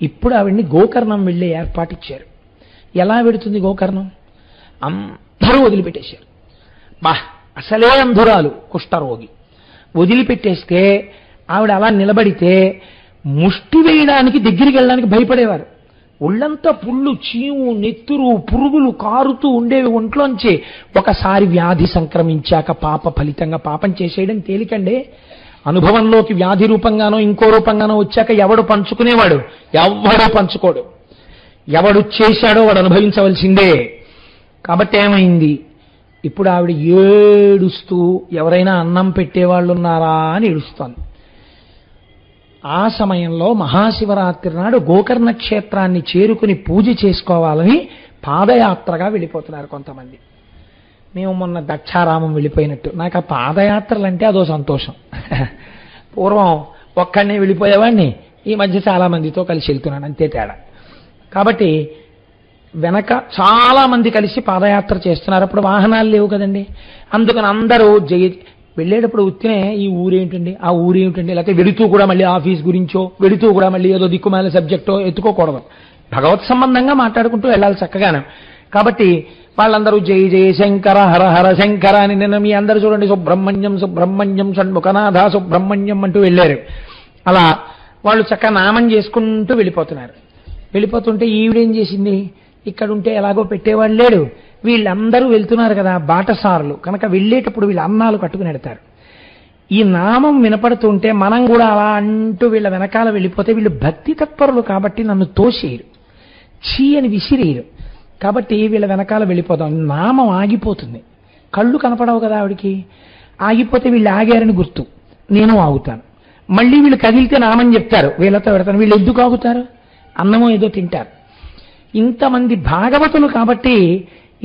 ఇప్పుడు ఆవిడ్ని గోకర్ణం వెళ్లే ఏర్పాటిచ్చారు. ఎలా వెడుతుంది గోకర్ణం? అందరూ వదిలిపెట్టేశారు. అసలే అంధురాలు, కుష్ఠరోగి, వదిలిపెట్టేస్తే ఆవిడ అలా నిలబడితే ముష్టి వేయడానికి దగ్గరికి వెళ్ళడానికి భయపడేవారు. ఒళ్ళంతా పుళ్ళు, చీము, నెత్తురు, పురుగులు కారుతూ ఉండేవి ఒంట్లోంచి. ఒకసారి వ్యాధి సంక్రమించాక పాప ఫలితంగా పాపం చేసేయడం తేలికండే. అనుభవంలోకి వ్యాధి రూపంగానో ఇంకో రూపంగానో వచ్చాక ఎవడు పంచుకునేవాడు? ఎవడో పంచుకోడు. ఎవడు చేశాడో వాడు అనుభవించవలసిందే. కాబట్టి ఏమైంది? ఇప్పుడు ఆవిడ ఏడుస్తూ ఎవరైనా అన్నం పెట్టేవాళ్ళు ఉన్నారా అని ఏడుస్తోంది. ఆ సమయంలో మహాశివరాత్రి నాడు గోకర్ణ క్షేత్రాన్ని చేరుకుని పూజ చేసుకోవాలని పాదయాత్రగా వెళ్ళిపోతున్నారు కొంతమంది. మేము మొన్న దక్షారామం వెళ్ళిపోయినట్టు. నాకు ఆ పాదయాత్రలు అంటే అదో సంతోషం. పూర్వం ఒక్కడనే వెళ్ళిపోయేవాడిని, ఈ మధ్య చాలా మందితో కలిసి వెళ్తున్నాను, అంతే తేడా. కాబట్టి వెనక చాలా మంది కలిసి పాదయాత్ర చేస్తున్నారు. అప్పుడు వాహనాలు లేవు కదండి. అందుకని అందరూ వెళ్ళేటప్పుడు ఉత్తినే ఈ ఊరేంటండి, ఆ ఊరేంటండి, లేకపోతే వెళుతూ కూడా మళ్ళీ ఆఫీస్ గురించో, వెళుతూ కూడా మళ్ళీ ఏదో దిక్కుమాల సబ్జెక్టో ఎత్తుకోకూడదు. భగవత్ సంబంధంగా మాట్లాడుకుంటూ వెళ్ళాలి చక్కగానే. కాబట్టి వాళ్ళందరూ జయ జయ శంకర హర హర శంకర అని నిన్న మీ అందరూ చూడండి, సుబ్రహ్మణ్యం సుబ్రహ్మణ్యం షణ్ముఖనాథ సుబ్రహ్మణ్యం అంటూ వెళ్ళారు. అలా వాళ్ళు చక్కగా నామం చేసుకుంటూ వెళ్ళిపోతున్నారు. వెళ్ళిపోతుంటే ఈవిడేం చేసింది, ఇక్కడ ఉంటే ఎలాగో పెట్టేవాళ్ళు లేడు, వీళ్ళందరూ వెళ్తున్నారు కదా బాటసారులు కనుక వెళ్ళేటప్పుడు వీళ్ళు అన్నాలు కట్టుకుని వెడతారు. ఈ నామం వినపడుతుంటే మనం కూడా అలా అంటూ వీళ్ళ వెనకాల వెళ్ళిపోతే వీళ్ళు భక్తి తత్పరులు కాబట్టి నన్ను తోసేయరు, చీ అని విసిరేయరు. కాబట్టి వీళ్ళ వెనకాల వెళ్ళిపోతాం. నామం ఆగిపోతుంది, కళ్ళు కనపడవు కదా ఆవిడికి. ఆగిపోతే వీళ్ళు ఆగారని గుర్తు, నేను ఆగుతాను. మళ్ళీ వీళ్ళు కదిలితే నామం చెప్తారు, వీళ్ళతో పెడతాను. వీళ్ళు ఎందుకు ఆగుతారు, అన్నమో ఏదో తింటారు. ఇంతమంది భాగవతులు కాబట్టి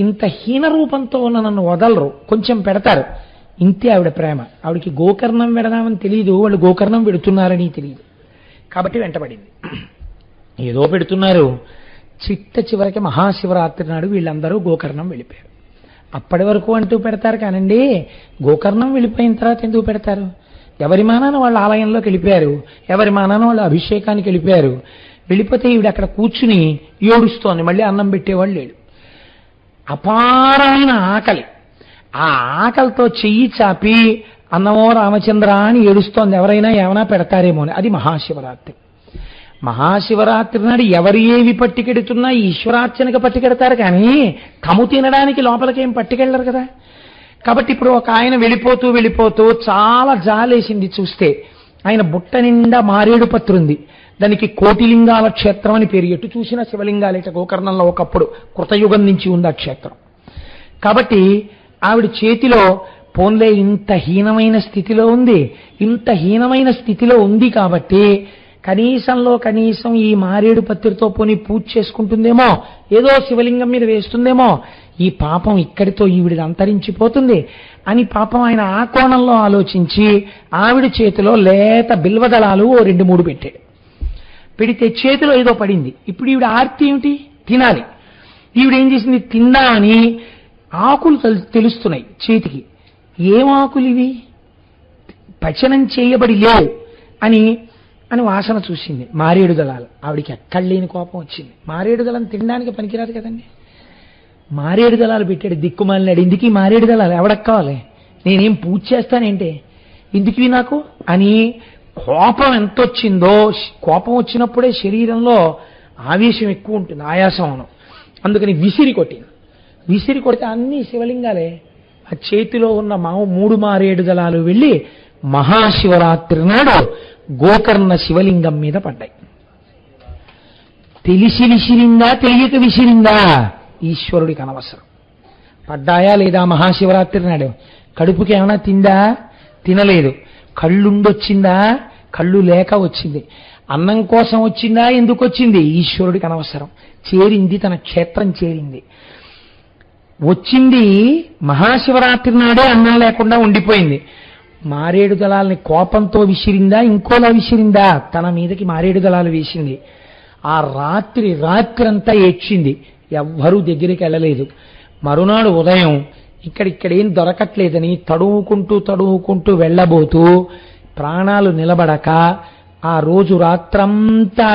ఇంత హీన రూపంతో ఉన్న నన్ను వదలరు, కొంచెం పెడతారు. ఇంతే ఆవిడ ప్రేమ. ఆవిడికి గోకర్ణం పెడదామని తెలియదు, వాళ్ళు గోకర్ణం పెడుతున్నారని తెలియదు కాబట్టి వెంటబడింది. ఏదో పెడుతున్నారు. చిట్ట చివరికి మహాశివరాత్రి నాడు వీళ్ళందరూ గోకర్ణం వెళ్ళిపోయారు. అప్పటి వరకు అంటూ పెడతారు కానండి, గోకర్ణం వెళ్ళిపోయిన తర్వాత ఎందుకు పెడతారు? ఎవరి మానాన వాళ్ళ ఆలయంలోకి వెళ్ళిపోయారు, ఎవరి మానాన వాళ్ళ అభిషేకానికి వెళ్ళిపోయారు. వెళ్ళిపోతే ఈవిడ అక్కడ కూర్చుని ఏడుస్తోంది, మళ్ళీ అన్నం పెట్టేవాళ్ళు లేడు. అపారమైన ఆకలి, ఆ ఆకలితో చెయ్యి చాపి అన్నమో రామచంద్ర అని ఏడుస్తోంది. ఎవరైనా ఏమైనా పెడతారేమో అని. అది మహాశివరాత్రి. మహాశివరాత్రి నాడు ఎవరు ఏవి పట్టుకెడుతున్నా ఈశ్వరార్చనకు పట్టుకెడతారు కానీ తము తినడానికి లోపలికేం పట్టుకెళ్ళరు కదా. కాబట్టి ఇప్పుడు ఒక ఆయన వెళ్ళిపోతూ వెళ్ళిపోతూ చాలా జాలేసింది చూస్తే. ఆయన బుట్ట నిండా మారేడు పత్రుంది, దానికి కోటిలింగాల క్షేత్రం అని పేరు. ఎటు చూసిన శివలింగాలేట గోకర్ణంలో ఒకప్పుడు కృతయుగం నుంచి ఉంది ఆ క్షేత్రం. కాబట్టి ఆవిడ చేతిలో పోన్లే ఇంత హీనమైన స్థితిలో ఉంది, ఇంత హీనమైన స్థితిలో ఉంది కాబట్టి కనీసంలో కనీసం ఈ మారేడు పత్రితో పోని పూజ చేసుకుంటుందేమో, ఏదో శివలింగం మీద వేస్తుందేమో, ఈ పాపం ఇక్కడితో ఈవిడిది అంతరించిపోతుంది అని పాపం ఆయన ఆ కోణంలో ఆలోచించి ఆవిడ చేతిలో లేత బిల్వదళాలు 2-3 పెట్టాడు. పెడితే చేతిలో ఏదో పడింది. ఇప్పుడు ఈవిడ ఆర్తి ఏమిటి, తినాలి. ఈవిడేం చేసింది, తిందా అని ఆకులు తెలుస్తున్నాయి చేతికి. ఏం ఆకులు ఇవి, పచనం చేయబడి లేవు అని అని వాసన చూసింది. మారేడు దళాలు. ఆవిడికి ఎక్కడ లేని కోపం వచ్చింది. మారేడు దళం తినడానికి పనికిరాదు కదండి. మారేడు దళాలు పెట్టాడు, దిక్కుమాలినాడు. ఇందుకీ మారేడు దళాలు ఎవడకు కావాలి, నేనేం పూజ చేస్తానేంటి, ఇందుకీ నాకు అని కోపం ఎంత వచ్చిందో. కోపం వచ్చినప్పుడే శరీరంలో ఆవేశం ఎక్కువ ఉంటుంది, ఆయాసం. అందుకని విసిరి కొట్టింది. విసిరి కొడితే అన్ని శివలింగాలే. ఆ చేతిలో ఉన్న 3 మారేడు దళాలు వెళ్ళి మహాశివరాత్రి నాడు గోకర్ణ శివలింగం మీద పడ్డాయి. తెలిసి విసిరిందా తెలియక విసిరిందా ఈశ్వరుడికి అనవసరం. పడ్డాయా లేదా మహాశివరాత్రి నాడు? కడుపుకి ఏమైనా తిందా, తినలేదు. కళ్ళుండొచ్చిందా, కళ్ళు లేక వచ్చింది. అన్నం కోసం వచ్చిందా, ఎందుకు వచ్చింది, ఈశ్వరుడికి అనవసరం. చేరింది, తన క్షేత్రం చేరింది. వచ్చింది మహాశివరాత్రి నాడే అన్నం లేకుండా ఉండిపోయింది. మారేడు దళాలని కోపంతో విసిరిందా, ఇంకోలా విసిరిందా, తన మీదకి మారేడు దళాలు వేసింది. ఆ రాత్రంతా ఏడ్చింది. ఎవ్వరూ దగ్గరికి వెళ్ళలేదు. మరునాడు ఉదయం ఇక్కడేం దొరకట్లేదని తడువుకుంటూ వెళ్ళబోతూ ప్రాణాలు నిలబడక ఆ రోజు రాత్రంతా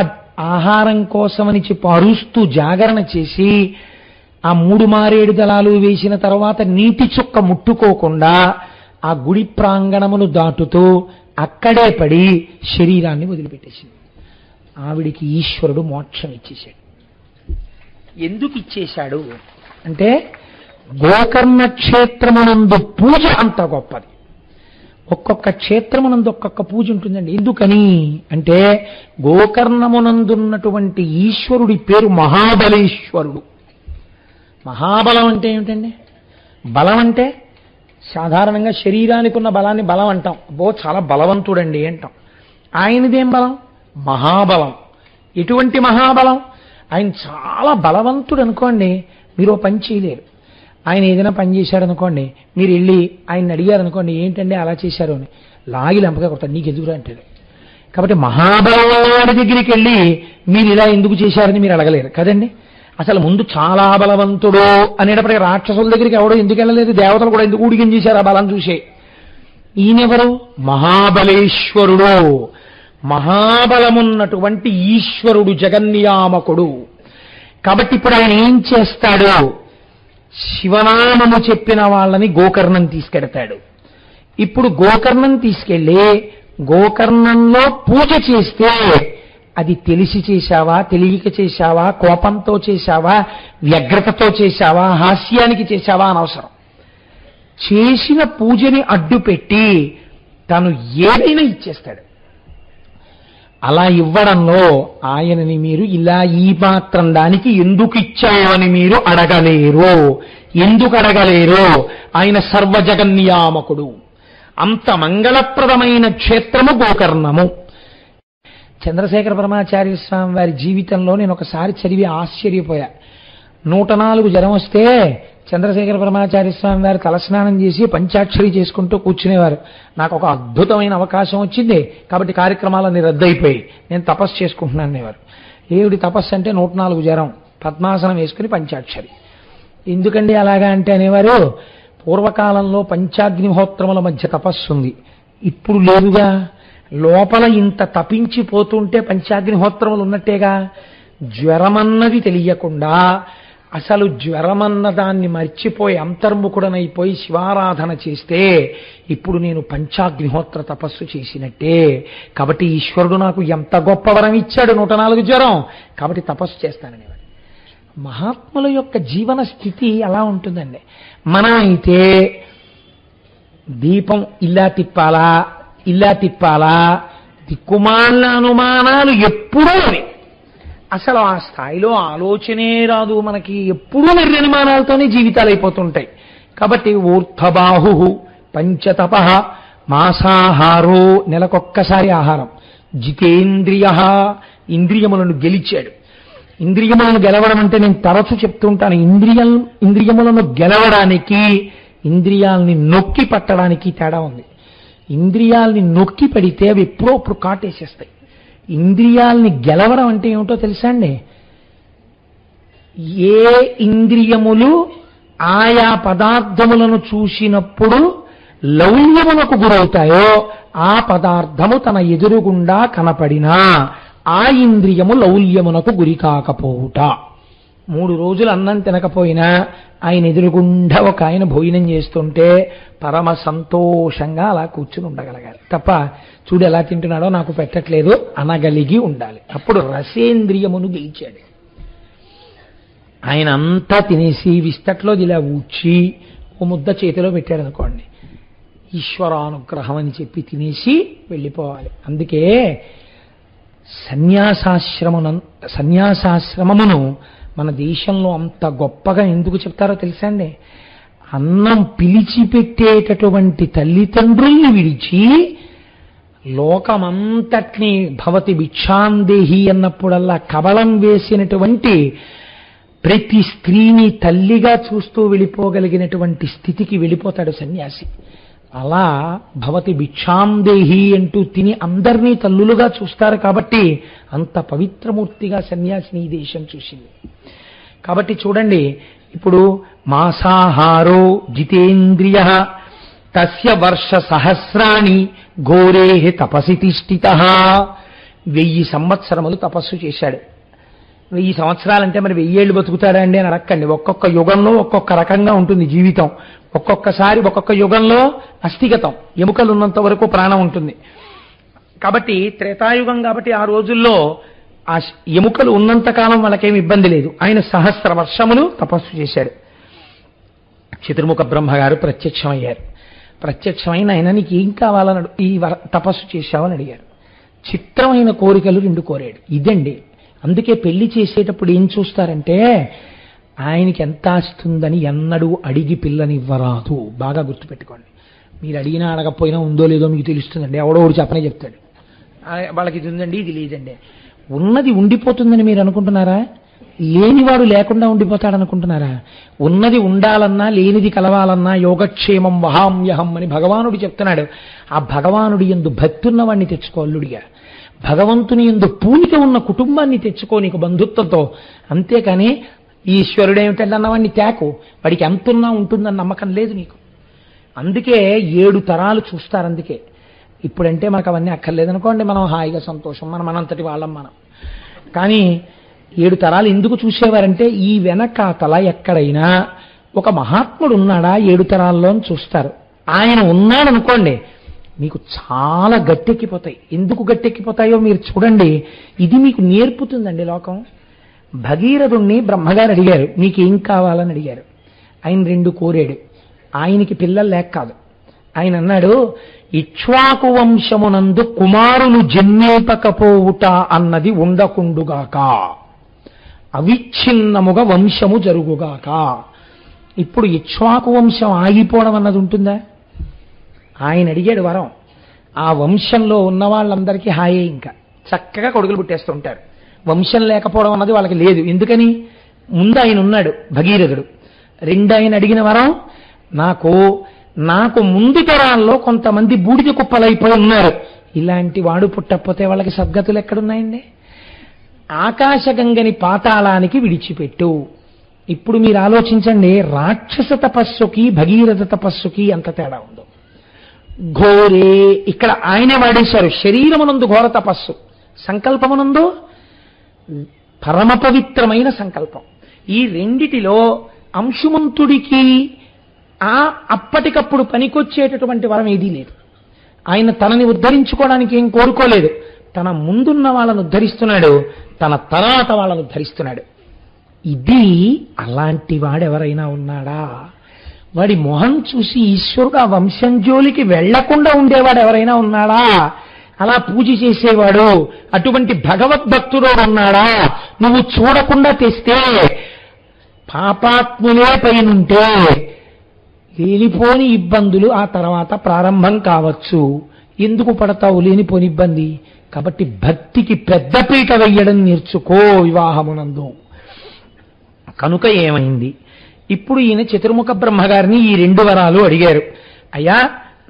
ఆహారం కోసమని చెప్పి అరుస్తూ జాగరణ చేసి ఆ 3 మారేడు దళాలు వేసిన తర్వాత నీటి చుక్క ముట్టుకోకుండా ఆ గుడి ప్రాంగణమును దాటుతూ అక్కడే పడి శరీరాన్ని వదిలిపెట్టేసింది. ఆవిడికి ఈశ్వరుడు మోక్షం ఇచ్చేశాడు. ఎందుకు ఇచ్చేశాడు అంటే గోకర్ణ క్షేత్రమునందు పూజ అంత గొప్పది. ఒక్కొక్క క్షేత్రమునందు ఒక్కొక్క పూజ ఉంటుందండి. ఎందుకని అంటే గోకర్ణమునందున్నటువంటి ఈశ్వరుడి పేరు మహాబలేశ్వరుడు. మహాబలం అంటే ఏమిటండి? బలం అంటే సాధారణంగా శరీరానికి ఉన్న బలాన్ని బలం అంటాం. చాలా బలవంతుడండి అంటాం. ఆయనదేం బలం? మహాబలం. ఎటువంటి మహాబలం? ఆయన చాలా బలవంతుడు అనుకోండి, మీరు పని చేయలేరు. ఆయన ఏదైనా పని చేశాడు అనుకోండి, మీరు వెళ్ళి ఆయన అడిగారు అనుకోండి, ఏంటంటే అలా చేశారు అని, లాగి లంపగా కొడతాడు, నీకు ఎదుగురా అంటాడు. కాబట్టి మహాబలం వాడి దగ్గరికి వెళ్ళి మీరు ఇలా ఎందుకు చేశారని మీరు అడగలేరు కదండి. అసలు ముందు చాలా బలవంతుడు అనేటప్పటికీ రాక్షసుల దగ్గరికి ఎవడో ఎందుకు వెళ్ళలేదు, దేవతలు కూడా ఎందుకు ఊడిగం చేశారు ఆ బలం చూసే. ఈయనెవరు? మహాబలేశ్వరుడు, మహాబలమున్నటువంటి ఈశ్వరుడు, జగన్నియామకుడు. కాబట్టి ఇప్పుడు ఆయన ఏం చేస్తాడు? శివనామము చెప్పిన వాళ్ళని గోకర్ణం తీసుకెడతాడు. ఇప్పుడు గోకర్ణం తీసుకెళ్ళి గోకర్ణంలో పూజ చేస్తే అది తెలిసి చేశావా, తెలియక చేశావా, కోపంతో చేశావా, వ్యగ్రతతో చేశావా, హాస్యానికి చేశావా అనవసరం. చేసిన పూజని అడ్డుపెట్టి తను ఏదైనా ఇచ్చేస్తాడు. అలా ఇవ్వడంలో ఆయనని మీరు ఇలా ఈ మాత్రం దానికి ఎందుకు ఇచ్చావని మీరు అడగలేరు. ఎందుకు అడగలేరు? ఆయన సర్వజగన్నియామకుడు. అంత మంగళప్రదమైన క్షేత్రము గోకర్ణము. చంద్రశేఖర పరమాచార్య స్వామి వారి జీవితంలో నేను ఒకసారి చదివి ఆశ్చర్యపోయా. 104 జ్వరం వస్తే చంద్రశేఖర పరమాచార్య స్వామి వారు తలస్నానం చేసి పంచాక్షరి చేసుకుంటూ కూర్చునేవారు. నాకు ఒక అద్భుతమైన అవకాశం వచ్చింది కాబట్టి కార్యక్రమాలన్నీ రద్దయిపోయి నేను తపస్సు చేసుకుంటున్నాను అనేవారు. ఏమిటి తపస్సు అంటే 104 జ్వరం, పద్మాసనం వేసుకుని పంచాక్షరి. ఎందుకండి అలాగా అంటే అనేవారు, పూర్వకాలంలో పంచాగ్నిహోత్రముల మధ్య తపస్సు ఉంది, ఇప్పుడు లేదుగా. లోపల ఇంత తపించిపోతుంటే పంచాగ్నిహోత్రములు ఉన్నట్టేగా. జ్వరమన్నది తెలియకుండా అసలు జ్వరమన్న దాన్ని మర్చిపోయి అంతర్ముఖుడనైపోయి శివారాధన చేస్తే ఇప్పుడు నేను పంచాగ్నిహోత్ర తపస్సు చేసినట్టే. కాబట్టి ఈశ్వరుడు నాకు ఎంత గొప్ప వరం ఇచ్చాడు, 104 జ్వరం, కాబట్టి తపస్సు చేస్తాననేవాడు. మహాత్ముల యొక్క జీవన స్థితి అలా ఉంటుందండి. మనం అయితే దీపం ఇలా తిప్పాలా, ఇలా తిప్పాలా, దిక్కుమాలిన అనుమానాలు ఎప్పుడూ అవి. అసలు ఆ స్థాయిలో ఆలోచనే రాదు మనకి. ఎప్పుడూ నిర్మాణాలతోనే జీవితాలు అయిపోతుంటాయి. కాబట్టి ఊర్ధ్వబాహు పంచతప మాసాహారో, నెలకొక్కసారి ఆహారం. జితేంద్రియ, ఇంద్రియములను గెలిచాడు. ఇంద్రియములను గెలవడం అంటే నేను తరచు చెప్తుంటాను, ఇంద్రియములను గెలవడానికి ఇంద్రియాలని నొక్కి పట్టడానికి తేడా ఉంది. ఇంద్రియాలని నొక్కి పడితే అవి ఎప్పుడో అప్పుడు కాటేసేస్తాయి. ఇంద్రియాలని గెలవడం అంటే ఏమిటో తెలుసా అండి? ఏ ఇంద్రియములు ఆయా పదార్థములను చూసినప్పుడు లౌల్యములకు గురవుతాయో ఆ పదార్థము తన ఎదురుగుండా కనపడినా ఆ ఇంద్రియము లౌల్యమునకు గురి కాకపోవుట. 3 రోజులు అన్నం తినకపోయినా ఆయన ఎదురుగుండా ఒక ఆయన భోజనం చేస్తుంటే పరమ సంతోషంగా అలా కూర్చుని ఉండగలగాలి తప్ప చూడు ఎలా తింటున్నాడో నాకు పెట్టట్లేదు అనగలిగి ఉండాలి. అప్పుడు రసేంద్రియమును గెలిచాడు. ఆయన అంతా తినేసి విస్తట్లో ఇలా ఊడ్చి ఓ ముద్ద చేతిలో పెట్టాడు అనుకోండి, ఈశ్వరానుగ్రహం అని చెప్పి తినేసి వెళ్ళిపోవాలి. అందుకే సన్యాసాశ్రమమును మన దేశంలో అంత గొప్పగా ఎందుకు చెప్తారో తెలుసా అండి? అన్నం పిలిచిపెట్టేటటువంటి తల్లిదండ్రుల్ని విడిచి లోకమంతటినీ భవతి భిక్షాందేహి అన్నప్పుడల్లా కబళం వేసినటువంటి ప్రతి స్త్రీని తల్లిగా చూస్తూ వెళ్ళిపోగలిగినటువంటి స్థితికి వెళ్ళిపోతాడు సన్యాసి. అలా భవతి భిక్షాందేహి అంటూ తిని అందరినీ తల్లులుగా చూస్తారు కాబట్టి అంత పవిత్రమూర్తిగా సన్యాసిని ఈ దేశం చూసింది. కాబట్టి చూడండి, ఇప్పుడు మాసాహారో జితేంద్రియ తస్య వర్ష సహస్రాణి ఘోరే తపసి తిష్ఠిత. 1000 సంవత్సరములు తపస్సు చేశాడు. 1000 సంవత్సరాలంటే మరి 1000 ఏళ్ళు బతుకుతాడా అండి అని అడక్కండి. ఒక్కొక్క యుగంలో ఒక్కొక్క రకంగా ఉంటుంది జీవితం. ఒక్కొక్కసారి ఒక్కొక్క యుగంలో అస్థిగతం, ఎముకలు ఉన్నంత వరకు ప్రాణం ఉంటుంది. కాబట్టి త్రేతాయుగం కాబట్టి ఆ రోజుల్లో ఆ ఎముకలు ఉన్నంతకాలం వాళ్ళకేమి ఇబ్బంది లేదు. ఆయన 1000 వర్షములు తపస్సు చేశాడు. చతుర్ముఖ బ్రహ్మగారు ప్రత్యక్షమయ్యారు. ప్రత్యక్షమైన ఆయన నీకు ఏం కావాలని ఈ తపస్సు చేశావని అడిగారు. చిత్రమైన కోరికలు 2 కోరాడు. ఇదండి. అందుకే పెళ్లి చేసేటప్పుడు ఏం చూస్తారంటే ఆయనకి ఎంత ఆస్తుందని ఎన్నడూ అడిగి పిల్లనివ్వరాదు. బాగా గుర్తుపెట్టుకోండి. మీరు అడిగినా అడగకపోయినా ఉందో లేదో మీకు తెలుస్తుందండి. ఎవడో ఒకటి చెప్పనే చెప్తాడు, వాళ్ళకి ఇది ఉందండి ఇది లేదండి. ఉన్నది ఉండిపోతుందని మీరు అనుకుంటున్నారా? లేనివాడు లేకుండా ఉండిపోతాడనుకుంటున్నారా? ఉన్నది ఉండాలన్నా లేనిది కలవాలన్నా యోగక్షేమం వహామ్యహం అని భగవానుడు చెప్తున్నాడు. ఆ భగవానుడి యందు భక్తి ఉన్నవాడిని తెచ్చుకో అల్లుడిగా. భగవంతుని యందు పూనిక ఉన్న కుటుంబాన్ని తెచ్చుకో నీకు బంధుత్వంతో. అంతేకాని ఈశ్వరుడు ఏమిటంటే అన్నవాడిని తేకు, వాడికి ఎంతున్నా ఉంటుందని నమ్మకం లేదు నీకు. అందుకే 7 తరాలు చూస్తారు. అందుకే ఇప్పుడంటే మనకు అవన్నీ అక్కర్లేదనుకోండి, మనం హాయిగా సంతోషం, మనంతటి వాళ్ళం మనం. కానీ 7 తరాలు ఎందుకు చూసేవారంటే ఈ వెనకాతల ఎక్కడైనా ఒక మహాత్ముడు ఉన్నాడా 7 తరాల్లో అని చూస్తారు. ఆయన ఉన్నాడనుకోండి మీకు చాలా గట్టెక్కిపోతాయి. ఎందుకు గట్టెక్కిపోతాయో మీరు చూడండి. ఇది మీకు నేర్పుతుందండి లోకం. భగీరథుణ్ణి బ్రహ్మగారు అడిగారు, నీకేం కావాలని అడిగారు. ఆయన 2 కోరాడు. ఆయనకి పిల్లలు లేక కాదు. ఆయన అన్నాడు, ఇక్ష్వాకు వంశమునందు కుమారులు జన్మేపకపోవుట అన్నది ఉండకుండుగాక, అవిచ్ఛిన్నముగా వంశము జరుగుగాక. ఇప్పుడు ఇక్ష్వాకు వంశం ఆగిపోవడం అన్నది ఉంటుందా? ఆయన అడిగాడు వరం. ఆ వంశంలో ఉన్న వాళ్ళందరికీ హాయే, ఇంకా చక్కగా కొడుకులు పుట్టేస్తుంటారు. వంశం లేకపోవడం అన్నది వాళ్ళకి లేదు. ఎందుకని? ముందు ఆయన ఉన్నాడు భగీరథుడు. 2 ఆయన అడిగిన వరం, నాకు ముందు తరాల్లో కొంతమంది బూడిద కుప్పలైపోయి ఉన్నారు, ఇలాంటి వాడు పుట్టకపోతే వాళ్ళకి సద్గతులు ఎక్కడున్నాయండి? ఆకాశగంగని పాతాళానికి విడిచిపెట్టు. ఇప్పుడు మీరు ఆలోచించండి, రాక్షస తపస్సుకి భగీరథ తపస్సుకి ఎంత తేడా ఉందో. ఘోరే ఇక్కడ ఆయనే వాడేశారు. శరీరమునందు ఘోర తపస్సు, సంకల్పమునందు పరమ పవిత్రమైన సంకల్పం. ఈ రెండిటిలో అంశుమంతుడికి అప్పటికప్పుడు పనికొచ్చేటటువంటి వరం ఏదీ లేదు. ఆయన తనని ఉద్ధరించుకోవడానికి ఏం కోరుకోలేదు. తన ముందున్న వాళ్ళను ఉద్ధరిస్తున్నాడు, తన తర్వాత వాళ్ళను ఉద్ధరిస్తున్నాడు. ఇది అలాంటి వాడెవరైనా ఉన్నాడా? వాడి మొహం చూసి ఈశ్వరుడు ఆ వంశం జోలికి వెళ్లకుండా ఉండేవాడు ఎవరైనా ఉన్నాడా? అలా పూజ చేసేవాడు అటువంటి భగవద్భక్తుడు ఉన్నాడా? నువ్వు చూడకుండా తెస్తే పాపాత్ములే పైనుంటే లేనిపోని ఇబ్బందులు ఆ తర్వాత ప్రారంభం కావచ్చు. ఎందుకు పడతావు లేనిపోని ఇబ్బంది? కాబట్టి భక్తికి పెద్దపీట వెయ్యడం నేర్చుకో వివాహమునందు. కనుక ఏమైంది? ఇప్పుడు ఈయన చతుర్ముఖ బ్రహ్మగారిని ఈ 2 వరాలు అడిగారు. అయ్యా,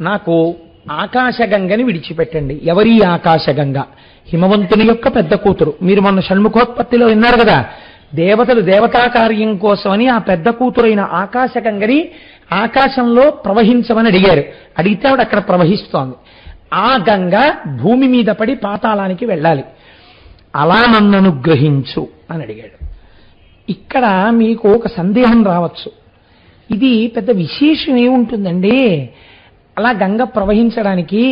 నాకు ఆకాశగంగని విడిచిపెట్టండి. ఎవరి ఆకాశగంగ? హిమవంతుని యొక్క పెద్ద కూతురు. మీరు మొన్న షణ్ముఖోత్పత్తిలో విన్నారు కదా, దేవతలు దేవతా కార్యం కోసమని ఆ పెద్ద కూతురైన ఆకాశగంగని ఆకాశంలో ప్రవహించమని అడిగారు. అడిగితే ఆవిడ అక్కడ ప్రవహిస్తోంది. ఆ గంగ భూమి మీద పడి పాతాళానికి వెళ్ళాలి. అలా నన్ను అనుగ్రహించు అని అడిగాడు. ఇక్కడ మీకు ఒక సందేహం రావచ్చు, ఇది పెద్ద విశేషం ఏముంటుందండి అలా గంగ ప్రవహించడానికి?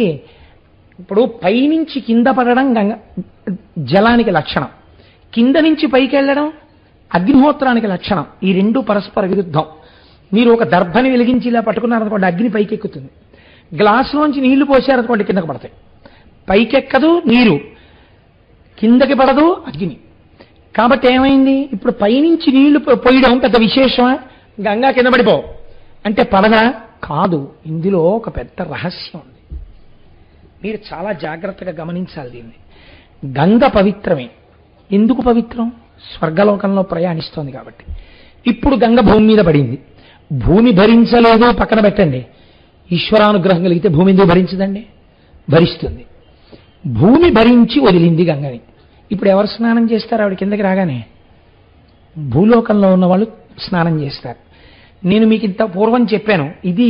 ఇప్పుడు పైనుంచి కింద పడడం గంగ జలానికి లక్షణం, కింద నుంచి పైకి వెళ్ళడం అగ్నిహోత్రానికి లక్షణం. ఈ 2 పరస్పర విరుద్ధం. మీరు ఒక దర్భని వెలిగించి ఇలా పట్టుకున్నారనుకోండి, అగ్ని పైకి ఎక్కుతుంది. గ్లాసులోంచి నీళ్లు పోసారనుకోండి, కిందకు పడతాయి. పైకెక్కదు నీరు, కిందకి పడదు అగ్ని. కాబట్టి ఏమైంది? ఇప్పుడు పైనుంచి నీళ్లు పోయడం పెద్ద విశేషమా? గంగా కింద పడిపో అంటే పడదా? కాదు. ఇందులో ఒక పెద్ద రహస్యం ఉంది. మీరు చాలా జాగ్రత్తగా గమనించాలి దీన్ని. గంగ పవిత్రమే. ఎందుకు పవిత్రం? స్వర్గలోకంలో ప్రయాణిస్తోంది కాబట్టి. ఇప్పుడు గంగ భూమి మీద పడింది. భూమి భరించలేదు పక్కన పెట్టండి, ఈశ్వరానుగ్రహం కలిగితే భూమి ఎందుకు భరించదండి? భరిస్తుంది. భూమి భరించి వదిలింది గంగని. ఇప్పుడు ఎవరు స్నానం చేస్తారు? ఆవిడ కిందకి రాగానే భూలోకంలో ఉన్న వాళ్ళు స్నానం చేస్తారు. నేను మీకు ఇంత పూర్వం చెప్పాను, ఇది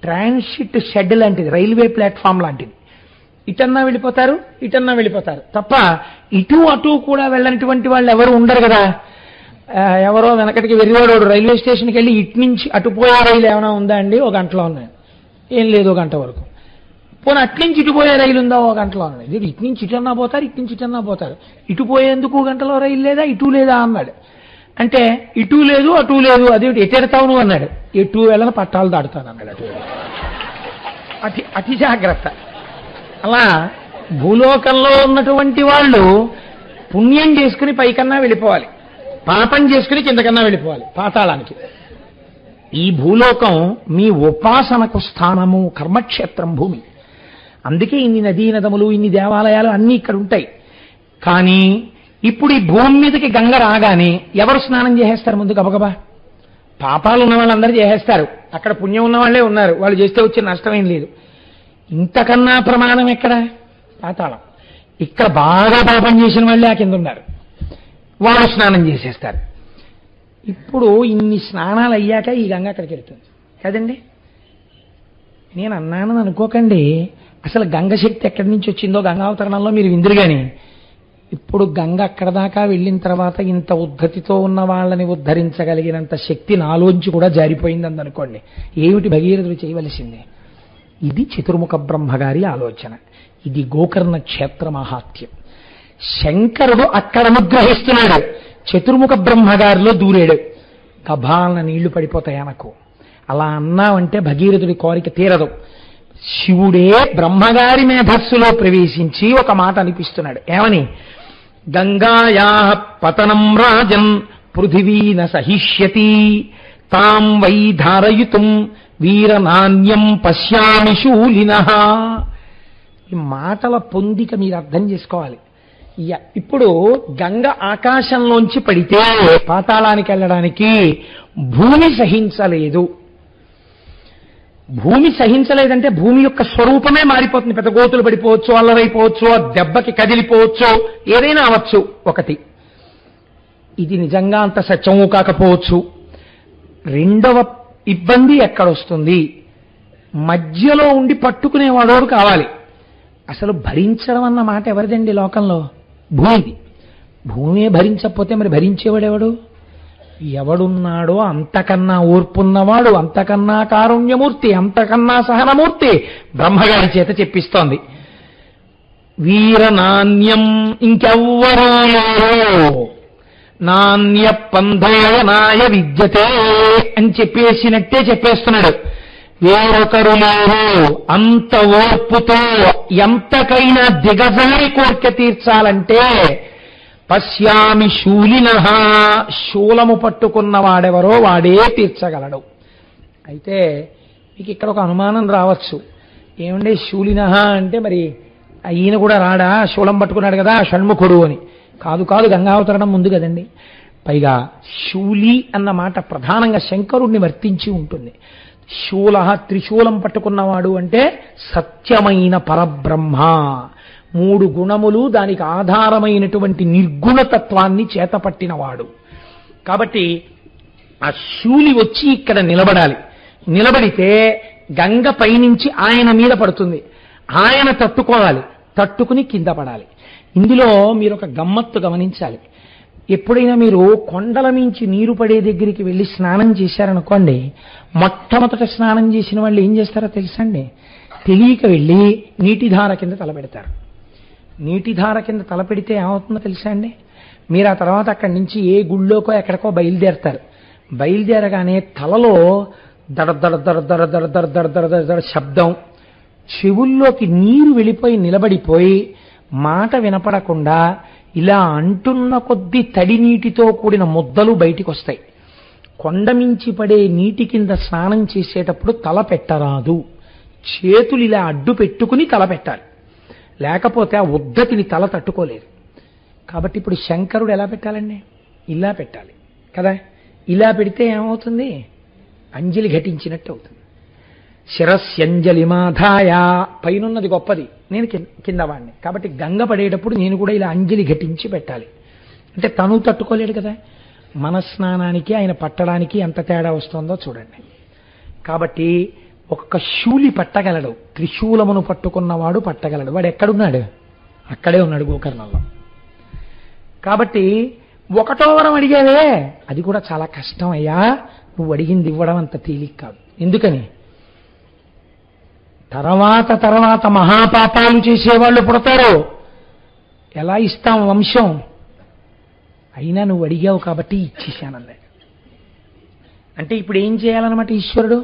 ట్రాన్సిట్ షెడ్ లాంటిది, రైల్వే ప్లాట్ఫామ్ లాంటిది. ఇటన్నా వెళ్ళిపోతారు, ఇటన్నా వెళ్ళిపోతారు తప్ప ఇటు అటు కూడా వెళ్ళనటువంటి వాళ్ళు ఎవరు ఉండరు కదా. ఎవరో వెనకటికి వెర్రివాడు రైల్వే స్టేషన్కి వెళ్ళి ఇటు నుంచి అటు పోయే రైలు ఏమైనా ఉందా అండి? 1 గంటలో ఉన్నాయి. ఏం లేదు, 1 గంట వరకు. పోనీ అట్నుంచి ఇటు పోయే రైలు ఉందా? 1 గంటలో ఉన్నాయి. ఇటు నుంచి ఇటన్నా పోతారు, ఇటు నుంచి ఇటన్నా పోతారు. ఇటు పోయేందుకు 1 గంటలో రైలు లేదా, ఇటు లేదా అన్నాడు. అంటే ఇటు లేదు అటు లేదు, అదేమిటి ఎటెడతావు నువ్వు అన్నాడు. ఎటు వెళ్ళని పట్టాలు దాడుతాను అన్నాడు. అటు అతి జాగ్రత్త. అలా భూలోకంలో ఉన్నటువంటి వాళ్ళు పుణ్యం చేసుకుని పైకన్నా వెళ్ళిపోవాలి, పాపం చేసుకుని కిందకన్నా వెళ్ళిపోవాలి పాతాళానికి. ఈ భూలోకం మీ ఉపాసనకు స్థానము, కర్మక్షేత్రం భూమి. అందుకే ఇన్ని నదీ నదములు, ఇన్ని దేవాలయాలు అన్నీ ఇక్కడ ఉంటాయి. కానీ ఇప్పుడు ఈ భూమి మీదకి గంగ రాగానే ఎవరు స్నానం చేసేస్తారు? ముందు గబగబా పాపాలు ఉన్న వాళ్ళందరూ చేసేస్తారు. అక్కడ పుణ్యం ఉన్న వాళ్ళే ఉన్నారు, వాళ్ళు చేస్తే వచ్చే నష్టమేం లేదు. ఇంతకన్నా ప్రమాణం ఎక్కడ? పాతాళం. ఇక్కడ బాగా పాపం చేసిన వాళ్ళే ఆ కింద ఉన్నారు, వాళ్ళు స్నానం చేసేస్తారు. ఇప్పుడు ఇన్ని స్నానాలు అయ్యాక ఈ గంగ అక్కడికి వెళ్తుంది కదండి. నేను అన్నానని అనుకోకండి, అసలు గంగ శక్తి ఎక్కడి నుంచి వచ్చిందో గంగావతరణంలో మీరు విందురు గాని, ఇప్పుడు గంగ అక్కడ దాకా వెళ్ళిన తర్వాత ఇంత ఉద్ధతితో ఉన్న వాళ్ళని ఉద్ధరించగలిగినంత శక్తి నాలోంచి కూడా జారిపోయిందని అనుకోండి. ఏమిటి భగీరథుడు చేయవలసింది? ఇది చతుర్ముఖ బ్రహ్మగారి ఆలోచన. ఇది గోకర్ణ క్షేత్ర మహాత్యం. శంకరుడు అక్కడ అనుగ్రహిస్తున్నాడు, చతుర్ముఖ బ్రహ్మగారిలో దూరాడు, గభాలన నీళ్లు పడిపోతాయి అనకు. అలా అన్నావంటే భగీరథుడి కోరిక తీరదు. శివుడే బ్రహ్మగారి మేధస్సులో ప్రవేశించి ఒక మాట అనిపిస్తున్నాడు. ఏమని? గంగాయా పతనం రాజన్ పృథివీ న సహిష్యతి తాం వై ధారయుతుం వీరనాన్యం పశ్యామి శూలినః. ఈ మాటల పొందిక మీరు అర్థం చేసుకోవాలి. ఇప్పుడు గంగ ఆకాశంలోంచి పడితే పాతాళానికి వెళ్ళడానికి భూమి సహించలేదు. భూమి సహించలేదంటే భూమి యొక్క స్వరూపమే మారిపోతుంది. పెద్ద గోతులు పడిపోవచ్చు, అల్లరైపోవచ్చు, దెబ్బకి కదిలిపోవచ్చు, ఏదైనా అవచ్చు. ఒకటి, ఇది నిజంగా అంత సత్యము కాకపోవచ్చు. రెండవ ఇబ్బంది ఎక్కడొస్తుంది? మధ్యలో ఉండి పట్టుకునేవాడోడు కావాలి. అసలు భరించడం అన్న మాట ఎవరిదండి లోకంలో? భూమిది. భూమే భరించకపోతే మరి భరించేవాడెవడు? ఎవడున్నాడో అంతకన్నా ఓర్పున్నవాడు, అంతకన్నా కారుణ్యమూర్తి, అంతకన్నా సహనమూర్తి బ్రహ్మగారి చేత చెప్పిస్తోంది. వీరనాన్యం, ఇంకెవ్వరూ నాణ్య పంధాయనాయ విద్యతే అని చెప్పేసినట్టే చెప్పేస్తున్నాడు. వేరొకరు లేరు అంత ఓర్పుతో ఎంతకైనా దిగజారి కోరిక తీర్చాలంటే పశ్యామి శూలినః, శూలము పట్టుకున్నవాడెవరో వాడే తీర్చగలడు. అయితే మీకు ఇక్కడ ఒక అనుమానం రావచ్చు, ఏమంటే శూలినః అంటే మరి ఈయన కూడా రాడా? శూలం పట్టుకున్నాడు కదా షణ్ముఖుడు అని. కాదు కాదు, గంగావతరణం ముందు కదండి. పైగా శూలి అన్న మాట ప్రధానంగా శంకరుణ్ణి వర్తించి ఉంటుంది. శూల, త్రిశూలం పట్టుకున్నవాడు అంటే సత్యమైన పరబ్రహ్మ. 3 గుణములు, దానికి ఆధారమైనటువంటి నిర్గుణతత్వాన్ని చేతపట్టినవాడు. కాబట్టి ఆ శూలి వచ్చి ఇక్కడ నిలబడాలి. నిలబడితే గంగ పైనుంచి ఆయన మీద పడుతుంది, ఆయన తట్టుకోవాలి, తట్టుకుని కింద పడాలి. ఇందులో మీరు ఒక గమ్మత్తు గమనించాలి. ఎప్పుడైనా మీరు కొండల మించి నీరు పడే దగ్గరికి వెళ్ళి స్నానం చేశారనుకోండి, మొట్టమొదట స్నానం చేసిన వాళ్ళు ఏం చేస్తారో తెలుసండి? తెలియక వెళ్ళి నీటిధార కింద తలపెడతారు. నీటిధార కింద తలపెడితే ఏమవుతుందో తెలుసా అండి? మీరు ఆ తర్వాత అక్కడి నుంచి ఏ గుళ్ళోకో ఎక్కడికో బయలుదేరతారు. బయలుదేరగానే తలలో దడ దడ దడ దడ దడ దడ దడ దడ దడ దడ శబ్దం, చెవుల్లోకి నీరు వెళ్ళిపోయి నిలబడిపోయి మాట వినపడకుండా ఇలా అంటున్న కొద్దీ తడి నీటితో కూడిన ముద్దలు బయటికి వస్తాయి. కొండమించి పడే నీటి కింద స్నానం చేసేటప్పుడు తల పెట్టరాదు, చేతులు ఇలా అడ్డు పెట్టుకుని తల పెట్టాలి, లేకపోతే ఆ ఉద్ధతిని తల తట్టుకోలేదు. కాబట్టి ఇప్పుడు శంకరుడు ఎలా పెట్టాలండి? ఇలా పెట్టాలి కదా. ఇలా పెడితే ఏమవుతుంది? అంజలి ఘటించినట్టు అవుతుంది. శిరస్యంజలి మాధాయ, పైనున్నది గొప్పది, నేను కింద వాడిని. కాబట్టి గంగ పడేటప్పుడు నేను కూడా ఇలా అంజలి ఘటించి పెట్టాలి. అంటే తను తట్టుకోలేడు కదా. మన స్నానానికి ఆయన పట్టడానికి ఎంత తేడా వస్తుందో చూడండి. కాబట్టి ఒక్క శూలి పట్టగలడు, త్రిశూలమును పట్టుకున్నవాడు పట్టగలడు. వాడు ఎక్కడున్నాడు? అక్కడే ఉన్నాడు, గోకర్ణంలో. కాబట్టి 1వ వరం అడిగావే, అది కూడా చాలా కష్టం అయ్యా. నువ్వు అడిగింది ఇవ్వడం అంత తేలిక కాదు. ఎందుకని? తర్వాత మహాపాపాలు చేసేవాళ్ళు పుడతారు. ఎలా ఇస్తాం వంశం? అయినా నువ్వు అడిగావు కాబట్టి ఇచ్చేశానన్నాడు. అంటే ఇప్పుడు ఏం చేయాలన్నమాట ఈశ్వరుడు?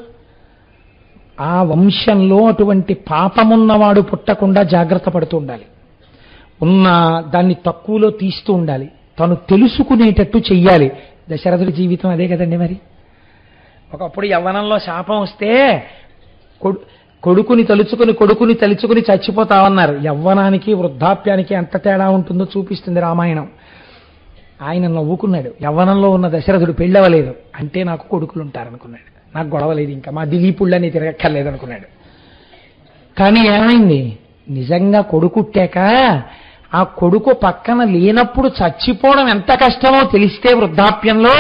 ఆ వంశంలో అటువంటి పాపమున్నవాడు పుట్టకుండా జాగ్రత్త పడుతూ ఉండాలి. ఉన్న దాన్ని తక్కువలో తీస్తూ ఉండాలి, తను తెలుసుకునేటట్టు చెయ్యాలి. దశరథుడి జీవితం అదే కదండి. మరి ఒకప్పుడు యవ్వనంలో శాపం వస్తే కొడుకుని తలుచుకుని చచ్చిపోతామన్నారు. యవ్వనానికి వృద్ధాప్యానికి ఎంత తేడా ఉంటుందో చూపిస్తుంది రామాయణం. ఆయన నవ్వుకున్నాడు. యవ్వనంలో ఉన్న దశరథుడు పెళ్ళవలేదు అంటే నాకు కొడుకులు ఉంటారనుకున్నాడు. నాకు గొడవలేదు, ఇంకా మా దిలీపుళ్ళని తిరగక్కర్లేదు అనుకున్నాడు. కానీ ఏమైంది? నిజంగా కొడుకుట్టాక ఆ కొడుకు పక్కన లేనప్పుడు చచ్చిపోవడం ఎంత కష్టమో తెలిస్తే వృద్ధాప్యంలో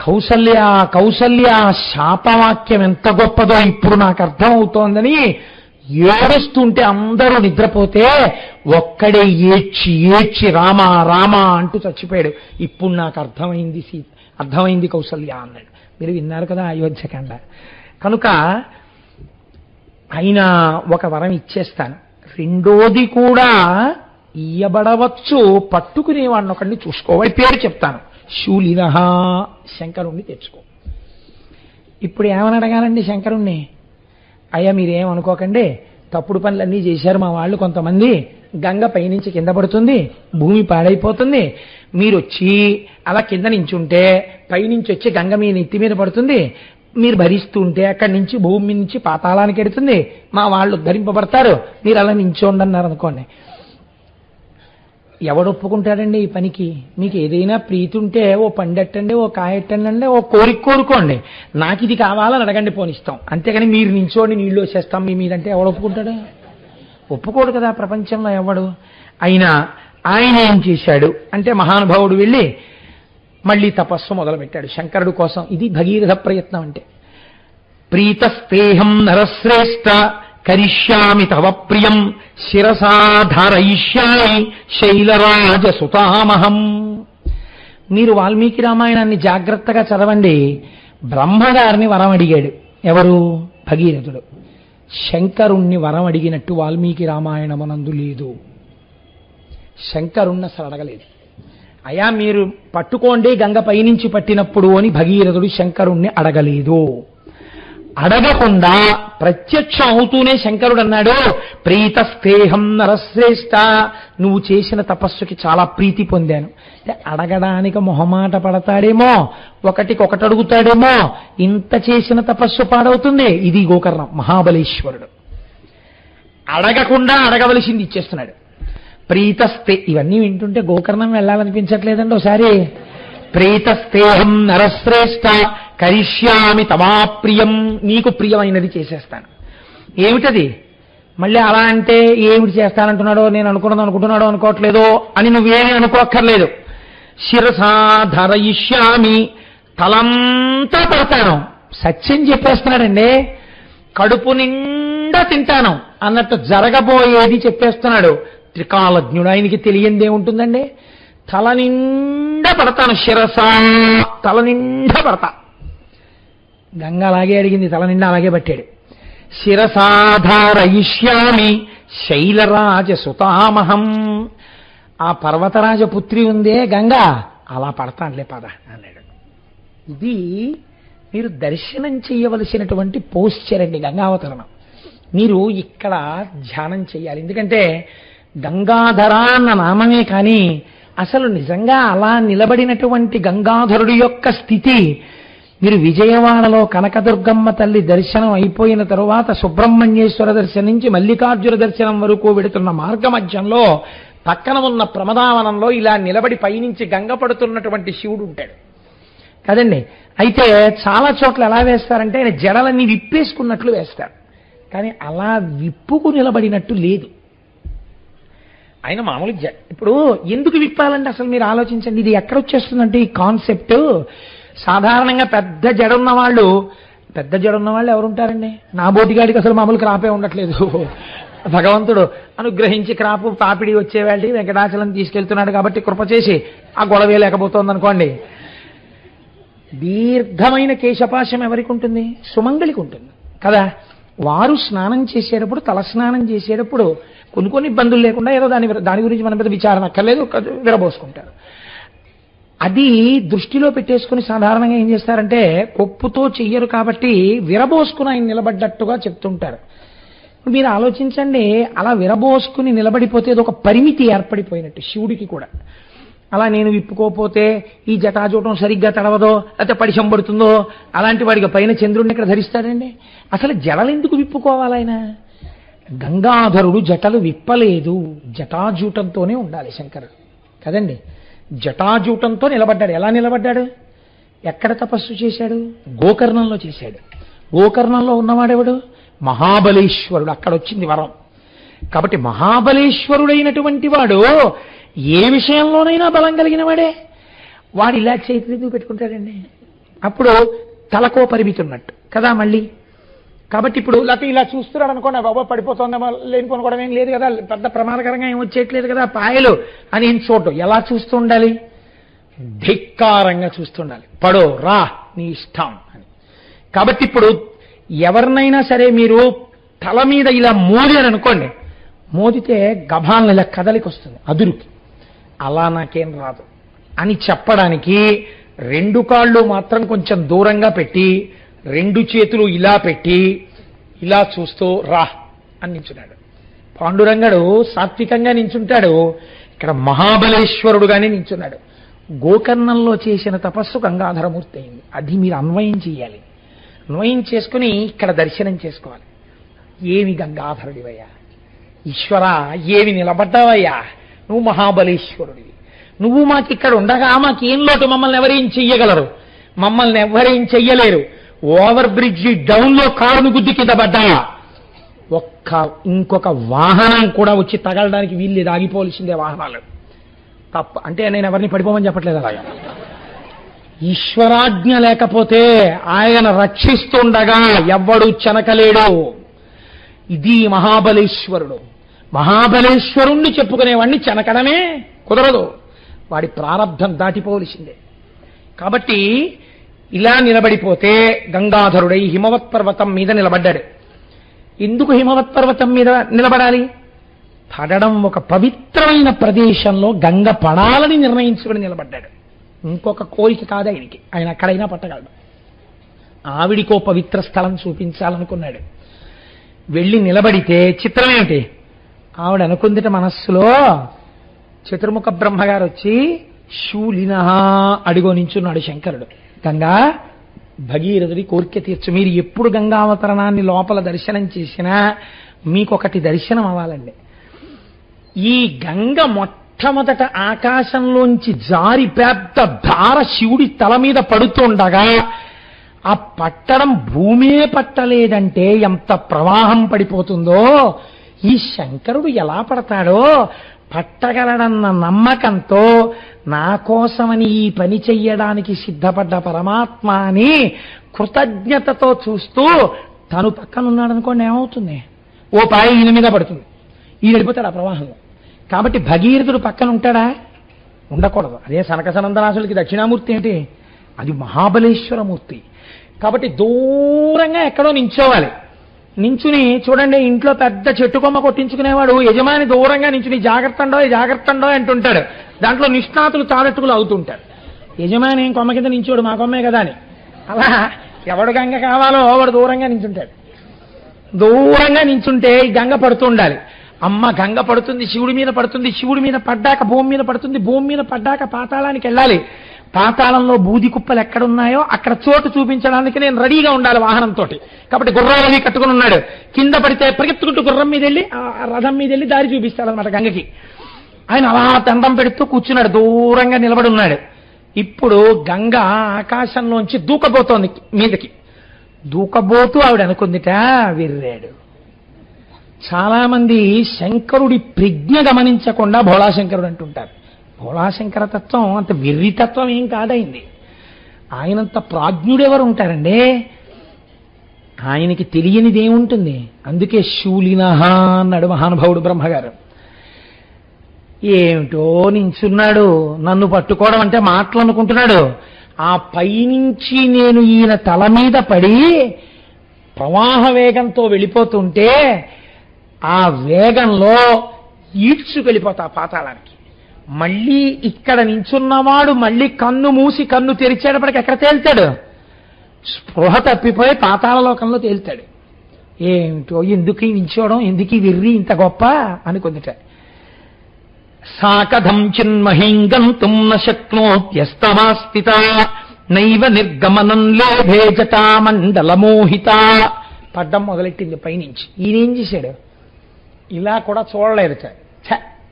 కౌసల్య కౌసల్య శాపవాక్యం ఎంత గొప్పదో ఇప్పుడు నాకు అర్థం అవుతోందని ఏడుస్తుంటే అందరూ నిద్రపోతే ఒక్కడే ఏడ్చి ఏడ్చి రామా రామా అంటూ చచ్చిపోయాడు. ఇప్పుడు నాకు అర్థమైంది కౌసల్య అన్నాడు. మీరు విన్నారు కదా అయోధ్యకాండ. కనుక ఆయన ఒక వరం ఇచ్చేస్తాను, రెండోది కూడా ఇయ్యబడవచ్చు, పట్టుకునేవాడిని ఒకడిని చూసుకో, వాడి పేరు చెప్తాను, శూలిన శంకరుణ్ణి తెచ్చుకో. ఇప్పుడు ఏమని అడగాలండి శంకరుణ్ణి? అయ్యా మీరేమనుకోకండి, తప్పుడు పనులన్నీ చేశారు మా వాళ్ళు కొంతమంది, గంగ పైనుంచి కింద పడుతుంది, భూమి పాడైపోతుంది, మీరు వచ్చి అలా కింద నించుంటే పైనుంచి వచ్చి గంగ మీ నెత్తి మీద పడుతుంది, మీరు భరిస్తుంటే అక్కడి నుంచి భూమి నుంచి పాతాళానికి ఎడుతుంది, మా వాళ్ళు ఉద్ధరింపబడతారు, మీరు అలా నించోండి అన్నారు అనుకోండి. ఎవడు ఒప్పుకుంటాడండి ఈ పనికి? మీకు ఏదైనా ప్రీతి ఉంటే ఓ పండెట్టండి, ఓ కాయెట్టండి, ఓ కోరిక కోరుకోండి, నాకు ఇది కావాలని అడగండి పోనిస్తాం, అంతేగాని మీరు నించోండి నీళ్ళు వచ్చేస్తాం మీ మీదంటే ఎవడు ఒప్పుకుంటాడు? ఒప్పుకోడు కదా ప్రపంచంలో ఎవడు. అయినా ఆయన ఏం చేశాడు అంటే మహానుభావుడు వెళ్ళి మళ్ళీ తపస్సు మొదలుపెట్టాడు శంకరుడు కోసం. ఇది భగీరథ ప్రయత్నం అంటే. ప్రీతస్తేహం నరశ్రేష్ఠ కరిష్యామి తవ ప్రియం శిరసాధారయిష్యామి శైలరాజసుతామహం. మీరు వాల్మీకి రామాయణాన్ని జాగ్రత్తగా చదవండి. బ్రహ్మగారిని వరం అడిగాడు ఎవరు? భగీరథుడు. శంకరుణ్ణి వరం అడిగినట్టు వాల్మీకి రామాయణమునందు లేదు. శంకరుణ్ణి అసలు అడగలేదు. అయా మీరు పట్టుకోండి గంగ పైనుంచి పట్టినప్పుడు అని భగీరథుడు శంకరుణ్ణి అడగలేదు. అడగకుండా ప్రత్యక్షం అవుతూనే శంకరుడు అన్నాడు, ప్రీతస్తేహం నరశ్రేష్ఠ, నువ్వు చేసిన తపస్సుకి చాలా ప్రీతి పొందాను. అడగడానికి మొహమాట పడతాడేమో, ఒకటికొకటి అడుగుతాడేమో, ఇంత చేసిన తపస్సు పాడవుతుంది. ఇది గోకర్ణం మహాబలేశ్వరుడు. అడగకుండా అడగవలసింది ఇచ్చేస్తున్నాడు. ప్రీతస్తే, ఇవన్నీ వింటుంటే గోకర్ణం వెళ్ళాలనిపించట్లేదండి ఒకసారి. ప్రీతస్తేహం నరశ్రేష్ఠ కరిష్యామి తమాప్రియం, నీకు ప్రియమైనది చేసేస్తాను. ఏమిటది? మళ్ళీ అలా అంటే ఏమిటి చేస్తానంటున్నాడో, నేను అనుకుంటున్నాడో అనుకోవట్లేదో అని నువ్వేమీ అనుకోక్కర్లేదు. శిరసాధరయిష్యామి, తలంతా పడతాను. సత్యం చెప్పేస్తున్నాడండి. కడుపు నిండా తింటాను అన్నట్టు జరగబోయేది చెప్పేస్తున్నాడు. త్రికాలజ్ఞుడు, ఆయనకి తెలియందేముంటుందండి. తల నిండా పడతాను, శిరసా తల నిండా పడతా. గంగ అలాగే అడిగింది, తల నిండా అలాగే పట్టాడు. శిరసాధారయిష్యామి శైలరాజసుతామహం, ఆ పర్వతరాజపుత్రి ఉందే గంగ, అలా పడతానులే పద అన్నాడు. ఇది మీరు దర్శనం చేయవలసినటువంటి పోస్చర్ అండి గంగావతరణం. మీరు ఇక్కడ ధ్యానం చేయాలి. ఎందుకంటే గంగాధర అన్న నామమే కానీ అసలు నిజంగా అలా నిలబడినటువంటి గంగాధరుడి యొక్క స్థితి మీరు విజయవాడలో కనకదుర్గమ్మ తల్లి దర్శనం అయిపోయిన తరువాత సుబ్రహ్మణ్యేశ్వర దర్శనం నుంచి మల్లికార్జున దర్శనం వరకు వెడుతున్న మార్గ మధ్యంలో పక్కన ఉన్న ప్రమదావనంలో ఇలా నిలబడి పైనుంచి గంగ పడుతున్నటువంటి శివుడు ఉంటాడు కదండి. అయితే చాలా చోట్ల ఎలా వేస్తారంటే ఆయన జడలన్నీ విప్పేసుకున్నట్లు వేస్తారు, కానీ అలా విప్పుకు నిలబడినట్టు లేదు. ఆయన మామూలు ఇప్పుడు ఎందుకు విప్పాలంటే అసలు మీరు ఆలోచించండి, ఇది ఎక్కడ వచ్చేస్తుందంటే ఈ కాన్సెప్ట్. సాధారణంగా పెద్ద జడున్న వాళ్ళు ఎవరుంటారండి? నా బోటిగాడికి అసలు మామూలు క్రాపే ఉండట్లేదు. భగవంతుడు అనుగ్రహించి క్రాపు పాపిడి వచ్చేవాళ్ళి వెంకటాచలం తీసుకెళ్తున్నాడు కాబట్టి కృప చేసి ఆ గొడవే లేకపోతుంది అనుకోండి. దీర్ఘమైన కేశపాశం ఎవరికి ఉంటుంది? సుమంగళికి ఉంటుంది కదా. వారు స్నానం చేసేటప్పుడు, తలస్నానం చేసేటప్పుడు కొన్ని ఇబ్బందులు లేకుండా ఏదో దాని గురించి మనం పెద్ద విచారణ అక్కర్లేదు, విరబోసుకుంటారు. అది దృష్టిలో పెట్టేసుకుని సాధారణంగా ఏం చేస్తారంటే కొప్పుతో చెయ్యరు కాబట్టి విరబోసుకుని ఆయన నిలబడ్డట్టుగా చెప్తుంటారు. మీరు ఆలోచించండి, అలా విరబోసుకుని నిలబడిపోతే అది ఒక పరిమితి ఏర్పడిపోయినట్టు శివుడికి కూడా. అలా నేను విప్పుకోపోతే ఈ జటాజూటం సరిగ్గా తడవదో లేకపోతే పడిశంబడుతుందో అలాంటి వాడికి పైన చంద్రుడిని ఇక్కడ ధరిస్తాడండి. అసలు జడలు ఎందుకు విప్పుకోవాలి? ఆయన గంగాధరుడు జటలు విప్పలేదు, జటాజూటంతోనే ఉండాలి శంకరుడు కదండి. జటాజూటంతో నిలబడ్డాడు. ఎలా నిలబడ్డాడు? ఎక్కడ తపస్సు చేశాడు? గోకర్ణంలో చేశాడు. గోకర్ణంలో ఉన్నవాడెవడు? మహాబలేశ్వరుడు. అక్కడ వచ్చింది వరం. కాబట్టి మహాబలేశ్వరుడైనటువంటి వాడు ఏ విషయంలోనైనా బలం కలిగిన వాడే. వాడు ఇలా చేతులు పెట్టుకుంటాడండి, అప్పుడు తలకో పరిమితి ఉన్నట్టు కదా మళ్ళీ. కాబట్టి ఇప్పుడు లేకపోతే ఇలా చూస్తున్నాడు అనుకోండి, బాబా పడిపోతుందేమో లేనిపోను కూడా ఏం లేదు కదా, పెద్ద ప్రమాదకరంగా ఏం వచ్చేయట్లేదు కదా పాయలు అని ఏం చూడటం. ఎలా చూస్తూ ఉండాలి? ధిక్కారంగా చూస్తుండాలి. పడో రా నీ ఇష్టం అని. కాబట్టి ఇప్పుడు ఎవరినైనా సరే మీరు తల మీద ఇలా మోదారు అనుకోండి, మోదితే గభాలను ఇలా కదలికి వస్తుంది అదురుకి. అలా నాకేం రాదు అని చెప్పడానికి 2 కాళ్ళు మాత్రం కొంచెం దూరంగా పెట్టి 2 చేతులు ఇలా పెట్టి ఇలా చూస్తూ రా అని నించున్నాడు. పాండురంగడు సాత్వికంగా నించుంటాడు, ఇక్కడ మహాబలేశ్వరుడుగానే నించున్నాడు. గోకర్ణంలో చేసిన తపస్సు గంగాధరమూర్తి అయింది. అది మీరు అన్వయం చేయాలి. అన్వయం చేసుకుని ఇక్కడ దర్శనం చేసుకోవాలి. ఏమి గంగాధరుడివయ్యా, ఈశ్వరా ఏమి నిలబడ్డావయ్యా, నువ్వు మహాబలేశ్వరుడివి. నువ్వు మాకిక్కడ ఉండగా మాకేం లోటు, మమ్మల్ని ఎవరేం చెయ్యగలరు, మమ్మల్ని ఎవరేం చెయ్యలేరు. ఓవర్ బ్రిడ్జ్ డౌన్లో కారును గుద్ది కింద పడ్డా ఇంకొక వాహనం కూడా వచ్చి తగలడానికి వీళ్ళు ఆగిపోవలసిందే వాహనాలు తప్ప. అంటే నేను ఎవరిని పడిపోమని చెప్పట్లేదు, అలాగా ఈశ్వరాజ్ఞ లేకపోతే ఆయన రక్షిస్తుండగా ఎవ్వడు చెనకలేడు. ఇది మహాబలేశ్వరుడు. మహాబలేశ్వరుణ్ణి చెప్పుకునేవాడిని చెనకడమే కుదరదు, వాడి ప్రారంధం దాటిపోవలసిందే. కాబట్టి ఇలా నిలబడిపోతే గంగాధరుడై హిమవత్ పర్వతం మీద నిలబడ్డాడు. ఎందుకు హిమవత్ పర్వతం మీద నిలబడాలి? పడడం ఒక పవిత్రమైన ప్రదేశంలో గంగ పడాలని నిర్ణయించుకుని నిలబడ్డాడు. ఇంకొక కోరిక కాదు ఆయనకి, ఆయన అక్కడైనా పట్టగలడు. ఆవిడికో పవిత్ర స్థలం చూపించాలనుకున్నాడు. వెళ్ళి నిలబడితే చిత్రమేమిటి, ఆవిడ అనుకుందిట మనస్సులో, చతుర్ముఖ బ్రహ్మగారు వచ్చి శూలిన అడిగో నించున్నాడు శంకరుడు. గంగా భగీరథుడి కోరిక తీర్చు. మీరు ఎప్పుడు గంగావతరణాన్ని లోపల దర్శనం చేసినా మీకొకటి దర్శనం అవ్వాలండి. ఈ గంగ మొట్టమొదట ఆకాశంలోంచి జారి పెద్ద ధార శివుడి తల మీద పడుతుండగా ఆ పట్టడం భూమే పట్టలేదంటే ఎంత ప్రవాహం పడిపోతుందో, ఈ శంకరుడు ఎలా పడతాడో పట్టగలడన్న నమ్మకంతో నా కోసమని ఈ పని చెయ్యడానికి సిద్ధపడ్డ పరమాత్మ అని కృతజ్ఞతతో చూస్తూ తను పక్కనున్నాడు అనుకోండి, ఏమవుతుంది? ఓ పాయ ఈయన మీద పడుతుంది, ఈయన వెళ్ళిపోతాడు ఆ ప్రవాహంలో. కాబట్టి భగీరథుడు పక్కన ఉంటాడా? ఉండకూడదు. అదే సనక సనందనాథులకి దక్షిణామూర్తి ఏంటి? అది మహాబలేశ్వరమూర్తి. కాబట్టి దూరంగా ఎక్కడో నించోవాలి. నించుని చూడండి, ఇంట్లో పెద్ద చెట్టు కొమ్మ కొట్టించుకునేవాడు యజమాని దూరంగా నించుని జాగ్రత్త అంటుంటాడు. దాంట్లో నిష్ణాతులు తాలెట్టుకులు అవుతుంటారు. యజమాని ఏం కొమ్మ కింద నించోడు, మా కొమ్మే కదా అని. అలా ఎవడు గంగ కావాలో వాడు దూరంగా నించుంటాడు. దూరంగా నించుంటే ఈ గంగ పడుతూ ఉండాలి. అమ్మ గంగ పడుతుంది, శివుడి మీద పడుతుంది, శివుడి మీద పడ్డాక భూమి మీద పడుతుంది, భూమి మీద పడ్డాక పాతాళానికి వెళ్ళాలి. పాతాళంలో బూది కుప్పలు ఎక్కడున్నాయో అక్కడ చోటు చూపించడానికి నేను రెడీగా ఉండాలి వాహనంతో. కాబట్టి గుర్రాలని కట్టుకుని ఉన్నాడు. కింద పడితే పరిగెత్తుకుంటూ గుర్రం మీద వెళ్ళి ఆ రథం మీద వెళ్ళి దారి చూపిస్తాడు అనమాట గంగకి. ఆయన అలా దండం పెడుతూ కూర్చున్నాడు, దూరంగా నిలబడి ఉన్నాడు. ఇప్పుడు గంగ ఆకాశంలోంచి దూకబోతోంది మీదకి. దూకబోతూ ఆవిడ అనుకుందిట, విర్రాడు. చాలా మంది శంకరుడి ప్రజ్ఞ గమనించకుండా భోళాశంకరుడు అంటుంటారు. భోళాశంకర తత్వం అంత వెర్రితత్వం ఏం కాదైంది. ఆయనంత ప్రాజ్ఞుడెవరు ఉంటారండి? ఆయనకి తెలియనిది ఏముంటుంది? అందుకే శూలినహ అన్నాడు మహానుభావుడు బ్రహ్మగారు. ఏమిటో నించున్నాడు, నన్ను పట్టుకోవడం అంటే మాటలు అనుకుంటున్నాడు. ఆ పైనుంచి నేను ఈయన తల మీద పడి ప్రవాహ వేగంతో వెళ్ళిపోతుంటే ఆ వేగంలో ఈడ్చుకెళ్ళిపోతా పాతాళానికి. మళ్ళీ ఇక్కడ నించున్నవాడు మళ్ళీ కన్ను మూసి కన్ను తెరిచేటప్పటికి ఎక్కడ తేల్తాడు? స్పృహ తప్పిపోయి పాతాళలోకంలో తేల్తాడు. ఏమిటో ఎందుకు నించోవడం, ఎందుకు వెర్రి ఇంత గొప్ప అనుకుందిట. సాకథం చిన్మహీం గంతుం న శక్నోత్యస్తమాస్థిత నైవ నిర్గమనం లేభే జటామండలమోహిత. పడ్డం మొదలెట్టింది పైనుంచి. ఈయనేం చేశాడు? ఇలా కూడా చూడలేదుట.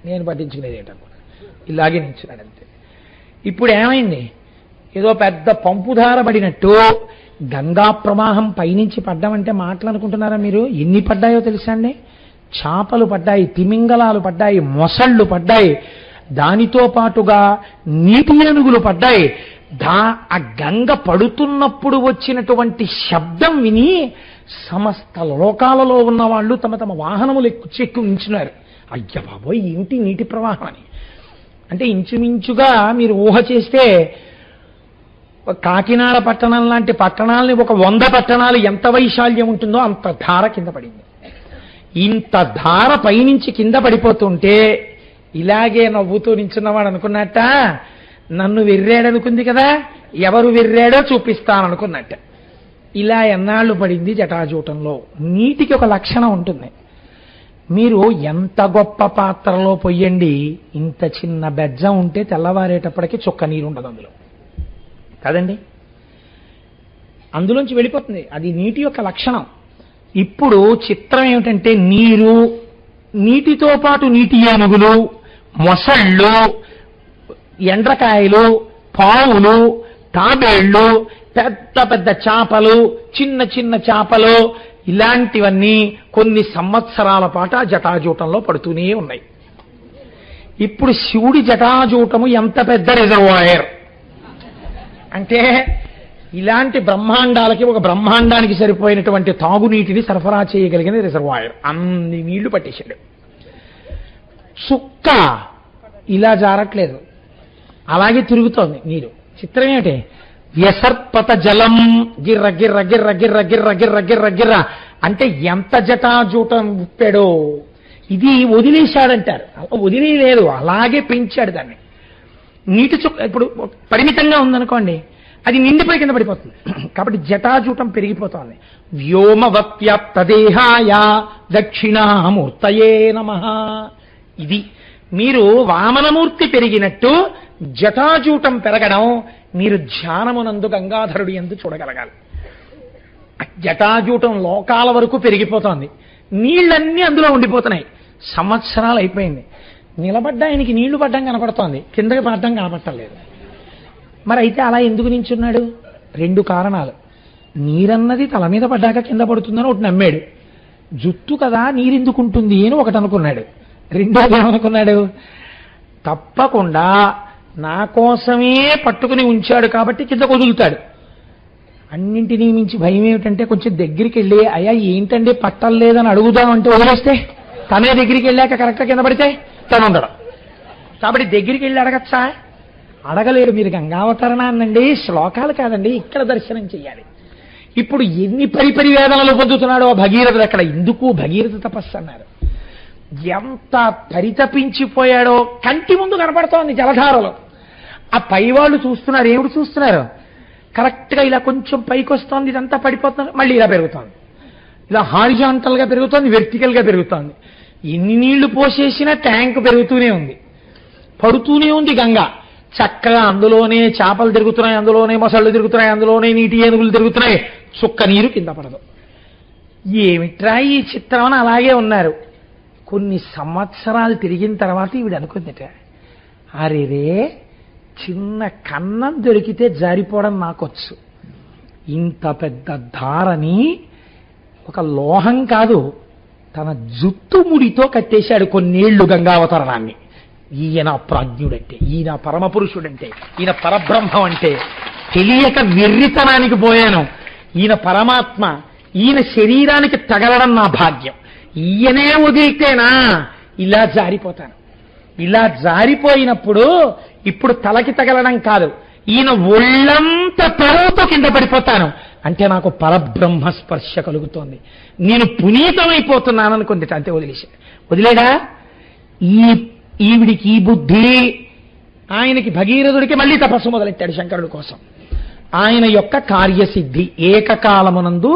నేను పట్టించుకునేది ఏంటనుకున్నా, ఇలాగే నించున్నాడు అంతే. ఇప్పుడు ఏమైంది? ఏదో పెద్ద పంపుధార పడినట్టు గంగా ప్రవాహం పైనుంచి పడ్డామంటే మాటలు అనుకుంటున్నారా మీరు? ఎన్ని పడ్డాయో తెలుసా అండి? చాపలు పడ్డాయి, తిమింగలాలు పడ్డాయి, మొసళ్ళు పడ్డాయి, దానితో పాటుగా నీటి ఏనుగులు పడ్డాయి. ఆ గంగ పడుతున్నప్పుడు వచ్చినటువంటి శబ్దం విని సమస్త లోకాలలో ఉన్న వాళ్ళు తమ తమ వాహనములు చెక్కు ఉంచున్నారు. అయ్య బాబోయ్, ఏమిటి నీటి ప్రవాహం అని. అంటే ఇంచుమించుగా మీరు ఊహ చేస్తే కాకినాడ పట్టణం లాంటి పట్టణాలని ఒక 100 పట్టణాలు ఎంత వైశాల్యం ఉంటుందో అంత ధార కింద పడింది. ఇంత ధార పైనుంచి కింద పడిపోతుంటే ఇలాగే నవ్వుతూ నించున్నవాడు అనుకున్నట్ట, నన్ను వెర్రాడనుకుంది కదా, ఎవరు వెర్రాడో చూపిస్తాననుకున్నట్ట. ఇలా ఎన్నాళ్ళు పడింది జటాజూటంలో. నీటికి ఒక లక్షణం ఉంటుంది. మీరు ఎంత గొప్ప పాత్రలో పొయ్యండి, ఇంత చిన్న బెజ్జం ఉంటే తెల్లవారేటప్పటికి చుక్క నీరు ఉండదు అందులో కదండి, అందులోంచి వెళ్ళిపోతుంది. అది నీటి యొక్క లక్షణం. ఇప్పుడు చిత్రం ఏమిటంటే నీరు, నీటితో పాటు నీటి ఏనుగులు, మొసళ్ళు, ఎండ్రకాయలు, పావులు, తాబేళ్లు, పెద్ద పెద్ద చేపలు, చిన్న చిన్న చేపలు, ఇలాంటివన్నీ కొన్ని సంవత్సరాల పాటు ఆ జటాజూటంలో పడుతూనే ఉన్నాయి. ఇప్పుడు శివుడి జటాజూటము ఎంత పెద్ద రిజర్వాయర్ అంటే, ఇలాంటి బ్రహ్మాండాలకి ఒక బ్రహ్మాండానికి సరిపోయినటువంటి తాగునీటిని సరఫరా చేయగలిగిన రిజర్వాయర్. అన్ని నీళ్లు పట్టేశాడు. చుక్క ఇలా జారట్లేదు, అలాగే తిరుగుతోంది నీరు. చిత్రం ఏమిటి, వ్యసర్పత జలం గిర్ర గిర్ర గిర్ర గిర్ర గిర్ర గిర్ర గిర్ర గిర్ర అంటే ఎంత జటాజూటం ఉప్పాడో. ఇది వదిలేశాడంటారు, వదిలేదు, అలాగే పెంచాడు దాన్ని. నీటి చుక్క ఇప్పుడు పరిమితంగా ఉందనుకోండి, అది నిండిపోయి కింద పడిపోతుంది. కాబట్టి జటాజూటం పెరిగిపోతోంది. వ్యోమవత్యాప్తదేహాయ దక్షిణామూర్తయే నమః. ఇది మీరు వామనమూర్తి పెరిగినట్టు జటాజూటం పెరగడం మీరు ధ్యానమునందు గంగాధరుడి యందు చూడగలగాలి. జటాజూటం లోకాల వరకు పెరిగిపోతోంది, నీళ్ళన్నీ అందులో ఉండిపోతున్నాయి. సంవత్సరాలు అయిపోయింది, నిలబడ్డా ఆయనకి నీళ్లు పడ్డం కనపడుతోంది, కిందకి పడ్డం కనపడలేదు. మరి అయితే అలా ఎందుకు నించున్నాడు? 2 కారణాలు. నీరన్నది తల మీద పడ్డాక కింద పడుతుందని ఒకటి నమ్మాడు, జుట్టు కదా నీరెందుకుంటుంది అని ఒకటి అనుకున్నాడు. రెండోది ఏమనుకున్నాడు, తప్పకుండా నా కోసమే పట్టుకుని ఉంచాడు కాబట్టి కింద వదులుతాడు. అన్నింటినీ మించి భయం ఏమిటంటే, కొంచెం దగ్గరికి వెళ్ళి అయ్యా ఏంటండి పట్టలేదని అడుగుదామంటే వదిలేస్తే, తనే దగ్గరికి వెళ్ళాక కరెక్ట్గా కింద పడితే తను ఉండడం. కాబట్టి దగ్గరికి వెళ్ళి అడగచ్చా? అడగలేడు. మీరు గంగావతరణాన్నండి, శ్లోకాలు కాదండి, ఇక్కడ దర్శనం చెయ్యాలి. ఇప్పుడు ఎన్ని పరిపరి వేదనలు పొందుతున్నాడో భగీరథుడు అక్కడ. ఎందుకు భగీరథ తపస్సు అన్నారు. ఎంత పరితపించిపోయాడో కంటి ముందు కనపడుతోంది జలధారలో. ఆ పైవాళ్ళు చూస్తున్నారు. ఏమిటి చూస్తున్నారు? కరెక్ట్గా ఇలా కొంచెం పైకి వస్తోంది, ఇదంతా పడిపోతుంది, మళ్ళీ ఇలా పెరుగుతోంది, ఇలా హారిజాంటల్గా పెరుగుతోంది, వెర్టికల్గా పెరుగుతోంది. ఎన్ని నీళ్లు పోసేసినా ట్యాంక్ పెరుగుతూనే ఉంది, పడుతూనే ఉంది గంగ. చక్కగా అందులోనే చేపలు తిరుగుతున్నాయి, అందులోనే మొసళ్ళు తిరుగుతున్నాయి, అందులోనే నీటి ఏనుగులు తిరుగుతున్నాయి, చుక్క నీరు కింద పడదు. ఏమిట్రా ఈ చిత్రం అని అలాగే ఉన్నారు. కొన్ని సంవత్సరాలు తిరిగిన తర్వాత ఈవిడ అనుకుందిట, అరేరే చిన్న కన్నం దొరికితే జారిపోవడం నాకొచ్చు, ఇంత పెద్ద ధారని ఒక లోహం కాదు తన జుట్టు ముడితో కట్టేశాడు కొన్నేళ్లు గంగావతరణాన్ని. ఈయన ప్రాజ్ఞుడంటే, ఈయన పరమపురుషుడంటే, ఈయన పరబ్రహ్మం అంటే తెలియక వెర్రితనానికి పోయాను. ఈయన పరమాత్మ, ఈయన శరీరానికి తగలడం నా భాగ్యం. ఈయనే వదిలితేనా ఇలా జారిపోతాను. ఇలా జారిపోయినప్పుడు ఇప్పుడు తలకి తగలడం కాదు, ఈయన ఒళ్ళంత తరువుతో కింద పడిపోతాను. అంటే నాకు పరబ్రహ్మ స్పర్శ కలుగుతోంది, నేను పునీతమైపోతున్నాను అనుకుంది. అంతే వదిలేడా. ఈవిడికి ఈ బుద్ధి, ఆయనకి భగీరథుడికి మళ్ళీ తపస్సు మొదలెట్టాడు శంకరుడి కోసం. ఆయన యొక్క కార్యసిద్ధి ఏకకాలమునందు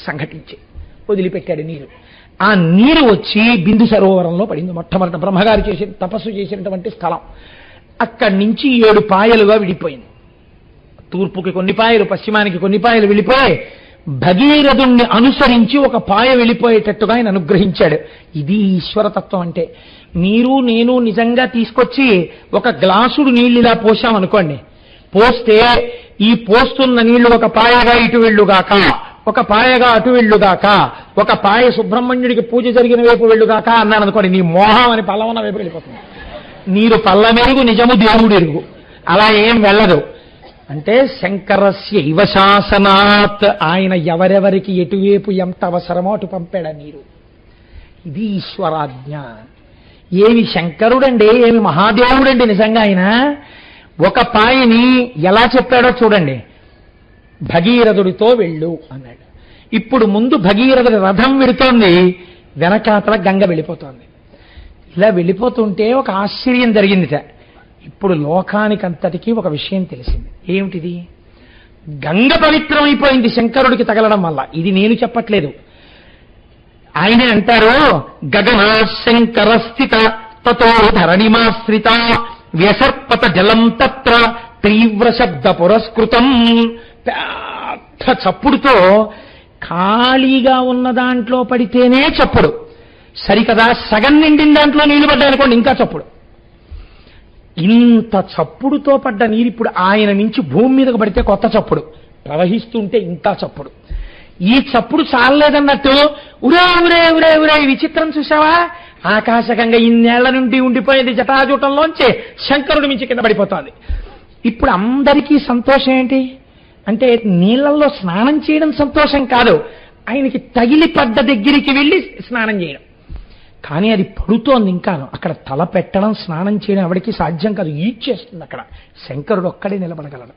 సంఘటించి వదిలిపెట్టాడు నీరు. ఆ నీరు వచ్చి బిందు సరోవరంలో పడింది. మొట్టమొదట బ్రహ్మగారు తపస్సు చేసినటువంటి స్థలం. అక్కడి నుంచి 7 పాయలుగా విడిపోయింది. తూర్పుకి కొన్ని పాయలు, పశ్చిమానికి కొన్ని పాయలు వెళ్ళిపోయి భగీరథుణ్ణి అనుసరించి ఒక పాయ వెళ్ళిపోయేటట్టుగా ఆయన అనుగ్రహించాడు. ఇది ఈశ్వరతత్వం అంటే. మీరు నేను నిజంగా తీసుకొచ్చి ఒక గ్లాసుడు నీళ్ళు ఇలా పోసామనుకోండి, పోస్తే ఈ పోస్తున్న నీళ్లు ఒక పాయగా ఇటు వెళ్ళుగాక, ఒక పాయగా అటు వెళ్ళుగాక, ఒక పాయ సుబ్రహ్మణ్యుడికి పూజ జరిగిన వైపు వెళ్ళుగాక అన్నాను అనుకోండి, నీ మోహం అని పల్లవన్న వైపు వెళ్ళిపోతుంది. నీరు పల్లమెరుగు నిజము దేవుడు ఎరుగు, అలా ఏం వెళ్ళదు. అంటే శంకరస్య ఇవ శాసనాత్, ఆయన ఎవరెవరికి ఎటువైపు ఎంత అవసరమో అటు పంపాడు నీరు. ఇది ఈశ్వరాజ్ఞ. ఏమి శంకరుడండి, ఏమి మహాదేవుడండి నిజంగా ఆయన. ఒక పాయని ఎలా చెప్పాడో చూడండి, భగీరథుడితో వెళ్ళు అన్నాడు. ఇప్పుడు ముందు భగీరథుడి రథం వెళుతోంది, వెనకాతల గంగ వెళ్ళిపోతోంది. ఇలా వెళ్ళిపోతుంటే ఒక ఆశ్చర్యం జరిగిందిట. ఇప్పుడు లోకానికంతటికీ ఒక విషయం తెలిసింది. ఏమిటిది? గంగ పవిత్రమైపోయింది శంకరుడికి తగలడం వల్ల. ఇది నేను చెప్పట్లేదు, ఆయనే అంటారు. గగనా శంకర స్థిత తతో ధరణిమాశ్రిత వ్యసర్పత జలం తత్ర తీవ్ర శబ్ద పురస్కృతం. పెద్ద చప్పుడుతో ఖాళీగా ఉన్న దాంట్లో పడితేనే చప్పుడు సరికదా, సగం నిండిన దాంట్లో నీళ్లు పడ్డాయనుకోండి ఇంకా చప్పుడు. ఇంత చప్పుడుతో పడ్డ నీరు ఇప్పుడు ఆయన నుంచి భూమి మీదకు పడితే కొత్త చప్పుడు, ప్రవహిస్తుంటే ఇంకా చప్పుడు. ఈ చప్పుడు చాలలేదన్నట్టు ఉరే ఉరే ఉరే ఉరే విచిత్రం చూసావా, ఆకాశగంగా ఇన్నేళ్ల నుండి ఉండిపోయేది జటాజూటంలోంచే శంకరుడి మించి కింద పడిపోతుంది. ఇప్పుడు అందరికీ సంతోషం ఏంటి అంటే, నీళ్లలో స్నానం చేయడం సంతోషం కాదు, ఆయనకి తగిలి పడ్డ దగ్గరికి వెళ్ళి స్నానం చేయడం. కానీ అది పడుతోంది ఇంకాను. అక్కడ తల పెట్టడం, స్నానం చేయడం ఎవరికి సాధ్యం కాదు, ఈడ్చేస్తుంది. అక్కడ శంకరుడు ఒక్కడే నిలబడగలడు.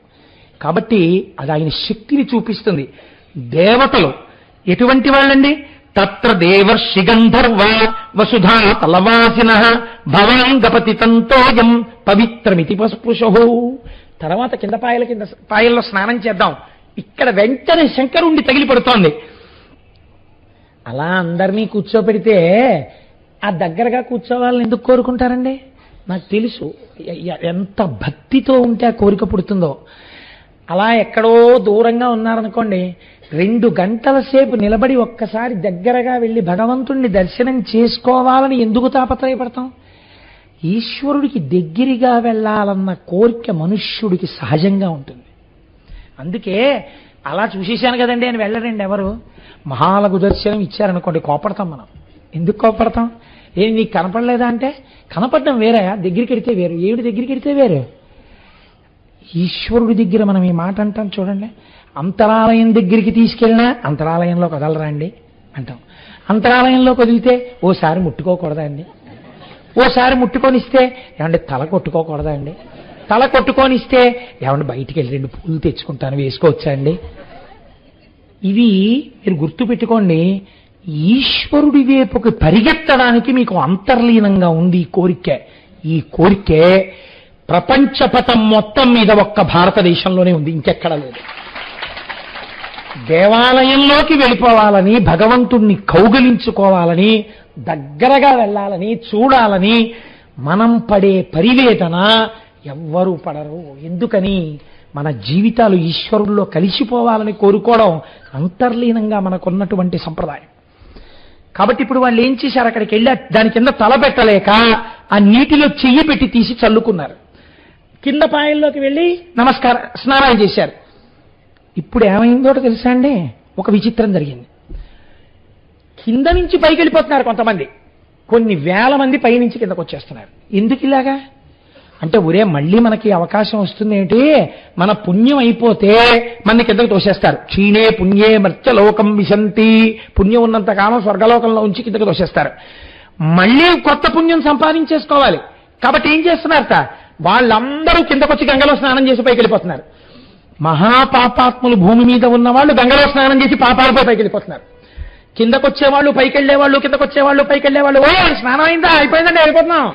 కాబట్టి అది ఆయన శక్తిని చూపిస్తుంది. దేవతలు ఎటువంటి వాళ్ళండి? తత్ర దేవర్షి గంధర్వ వసుధా తలవాసిన భవాంగపతి తంతోయం పవిత్రమితి పస్పృశో. తర్వాత కింద పాయల్లో స్నానం చేద్దాం, ఇక్కడ వెంటనే శంకరుణ్ణి తగిలి పడుతోంది. అలా అందరినీ కూర్చోపెడితే ఆ దగ్గరగా కూర్చోవాలని ఎందుకు కోరుకుంటారండి? నాకు తెలుసు ఎంత భక్తితో ఉంటే ఆ కోరిక పుడుతుందో. అలా ఎక్కడో దూరంగా ఉన్నారనుకోండి, 2 గంటల సేపు నిలబడి ఒక్కసారి దగ్గరగా వెళ్ళి భగవంతుణ్ణి దర్శనం చేసుకోవాలని ఎందుకు తాపత్రయపడతాం? ఈశ్వరుడికి దగ్గరగా వెళ్ళాలన్న కోరిక మనుష్యుడికి సహజంగా ఉంటుంది. అందుకే అలా చూసేశాను కదండి అని వెళ్ళరండి ఎవరు. మహాలఘు దర్శనం ఇచ్చారనుకోండి, కోపడతాం మనం. ఎందుకు కోపడతాం? ఏం నీకు కనపడలేదా అంటే, కనపడడం వేరే, దగ్గరికి వెడితే వేరు. ఏమిటి దగ్గరికి వెడితే వేరు? ఈశ్వరుడి దగ్గర మనం ఈ మాట అంటాం చూడండి. అంతరాలయం దగ్గరికి తీసుకెళ్ళినా అంతరాలయంలో కదలరా అండి అంటాం. అంతరాలయంలో కదిలితే ఓసారి ముట్టుకోకూడదా అండి, ఓసారి ముట్టుకొనిస్తే ఏమంటే తల కొట్టుకోకూడదా అండి, తల కొట్టుకొనిస్తే ఏమంటే బయటికి వెళ్ళి 2 పూలు తెచ్చుకుంటాను వేసుకోవచ్చా అండి. ఇవి మీరు గుర్తుపెట్టుకోండి. ఈశ్వరుడి వైపుకి పరిగెత్తడానికి మీకు అంతర్లీనంగా ఉంది ఈ కోరిక. ఈ కోరికే ప్రపంచపథం మొత్తం మీద ఒక్క భారతదేశంలోనే ఉంది, ఇంకెక్కడా లేదు. దేవాలయంలోకి వెళ్ళిపోవాలని, భగవంతుణ్ణి కౌగిలించుకోవాలని, దగ్గరగా వెళ్ళాలని, చూడాలని మనం పడే పరివేదన ఎవ్వరూ పడరు. ఎందుకని? మన జీవితాలు ఈశ్వరుల్లో కలిసిపోవాలని కోరుకోవడం అంతర్లీనంగా మనకున్నటువంటి సంప్రదాయం. కాబట్టి ఇప్పుడు వాళ్ళు ఏం చేశారు, అక్కడికి వెళ్ళి దాని కింద తల పెట్టలేక ఆ నీటిలో చెయ్యి పెట్టి తీసి చల్లుకున్నారు. కింద పాయల్లోకి వెళ్ళి స్నానం చేశారు. ఇప్పుడు ఏమైందో తెలుసా అండి, ఒక విచిత్రం జరిగింది. కింద నుంచి పైకి వెళ్ళిపోతున్నారు కొంతమంది, కొన్ని వేల మంది పైనుంచి కిందకు వచ్చేస్తున్నారు. ఎందుకు ఇలాగా అంటే, ఒరే మళ్ళీ మనకి అవకాశం వస్తుంది ఏంటి, మన పుణ్యం అయిపోతే మన కిందకు తోసేస్తారు. క్షీణే పుణ్యే మర్త్యలోకం విశంతి, పుణ్యం ఉన్నంత కాలం స్వర్గలోకంలో ఉంచి కిందకు తోసేస్తారు. మళ్ళీ కొత్త పుణ్యం సంపాదించేసుకోవాలి. కాబట్టి ఏం చేస్తున్నారట, వాళ్ళందరూ కిందకొచ్చి గంగలో స్నానం చేసి పైకి వెళ్ళిపోతున్నారు. మహాపాపాత్ములు భూమి మీద ఉన్న వాళ్ళు గంగలో స్నానం చేసి పాపాలపై పైకి వెళ్ళిపోతున్నారు. కిందకొచ్చేవాళ్ళు పైకి వెళ్ళేవాళ్ళు, కిందకొచ్చేవాళ్ళు పైకి వెళ్ళేవాళ్ళు. ఓ స్నానం అయిందా, అయిపోయిందండి, వెళ్ళిపోతున్నాం.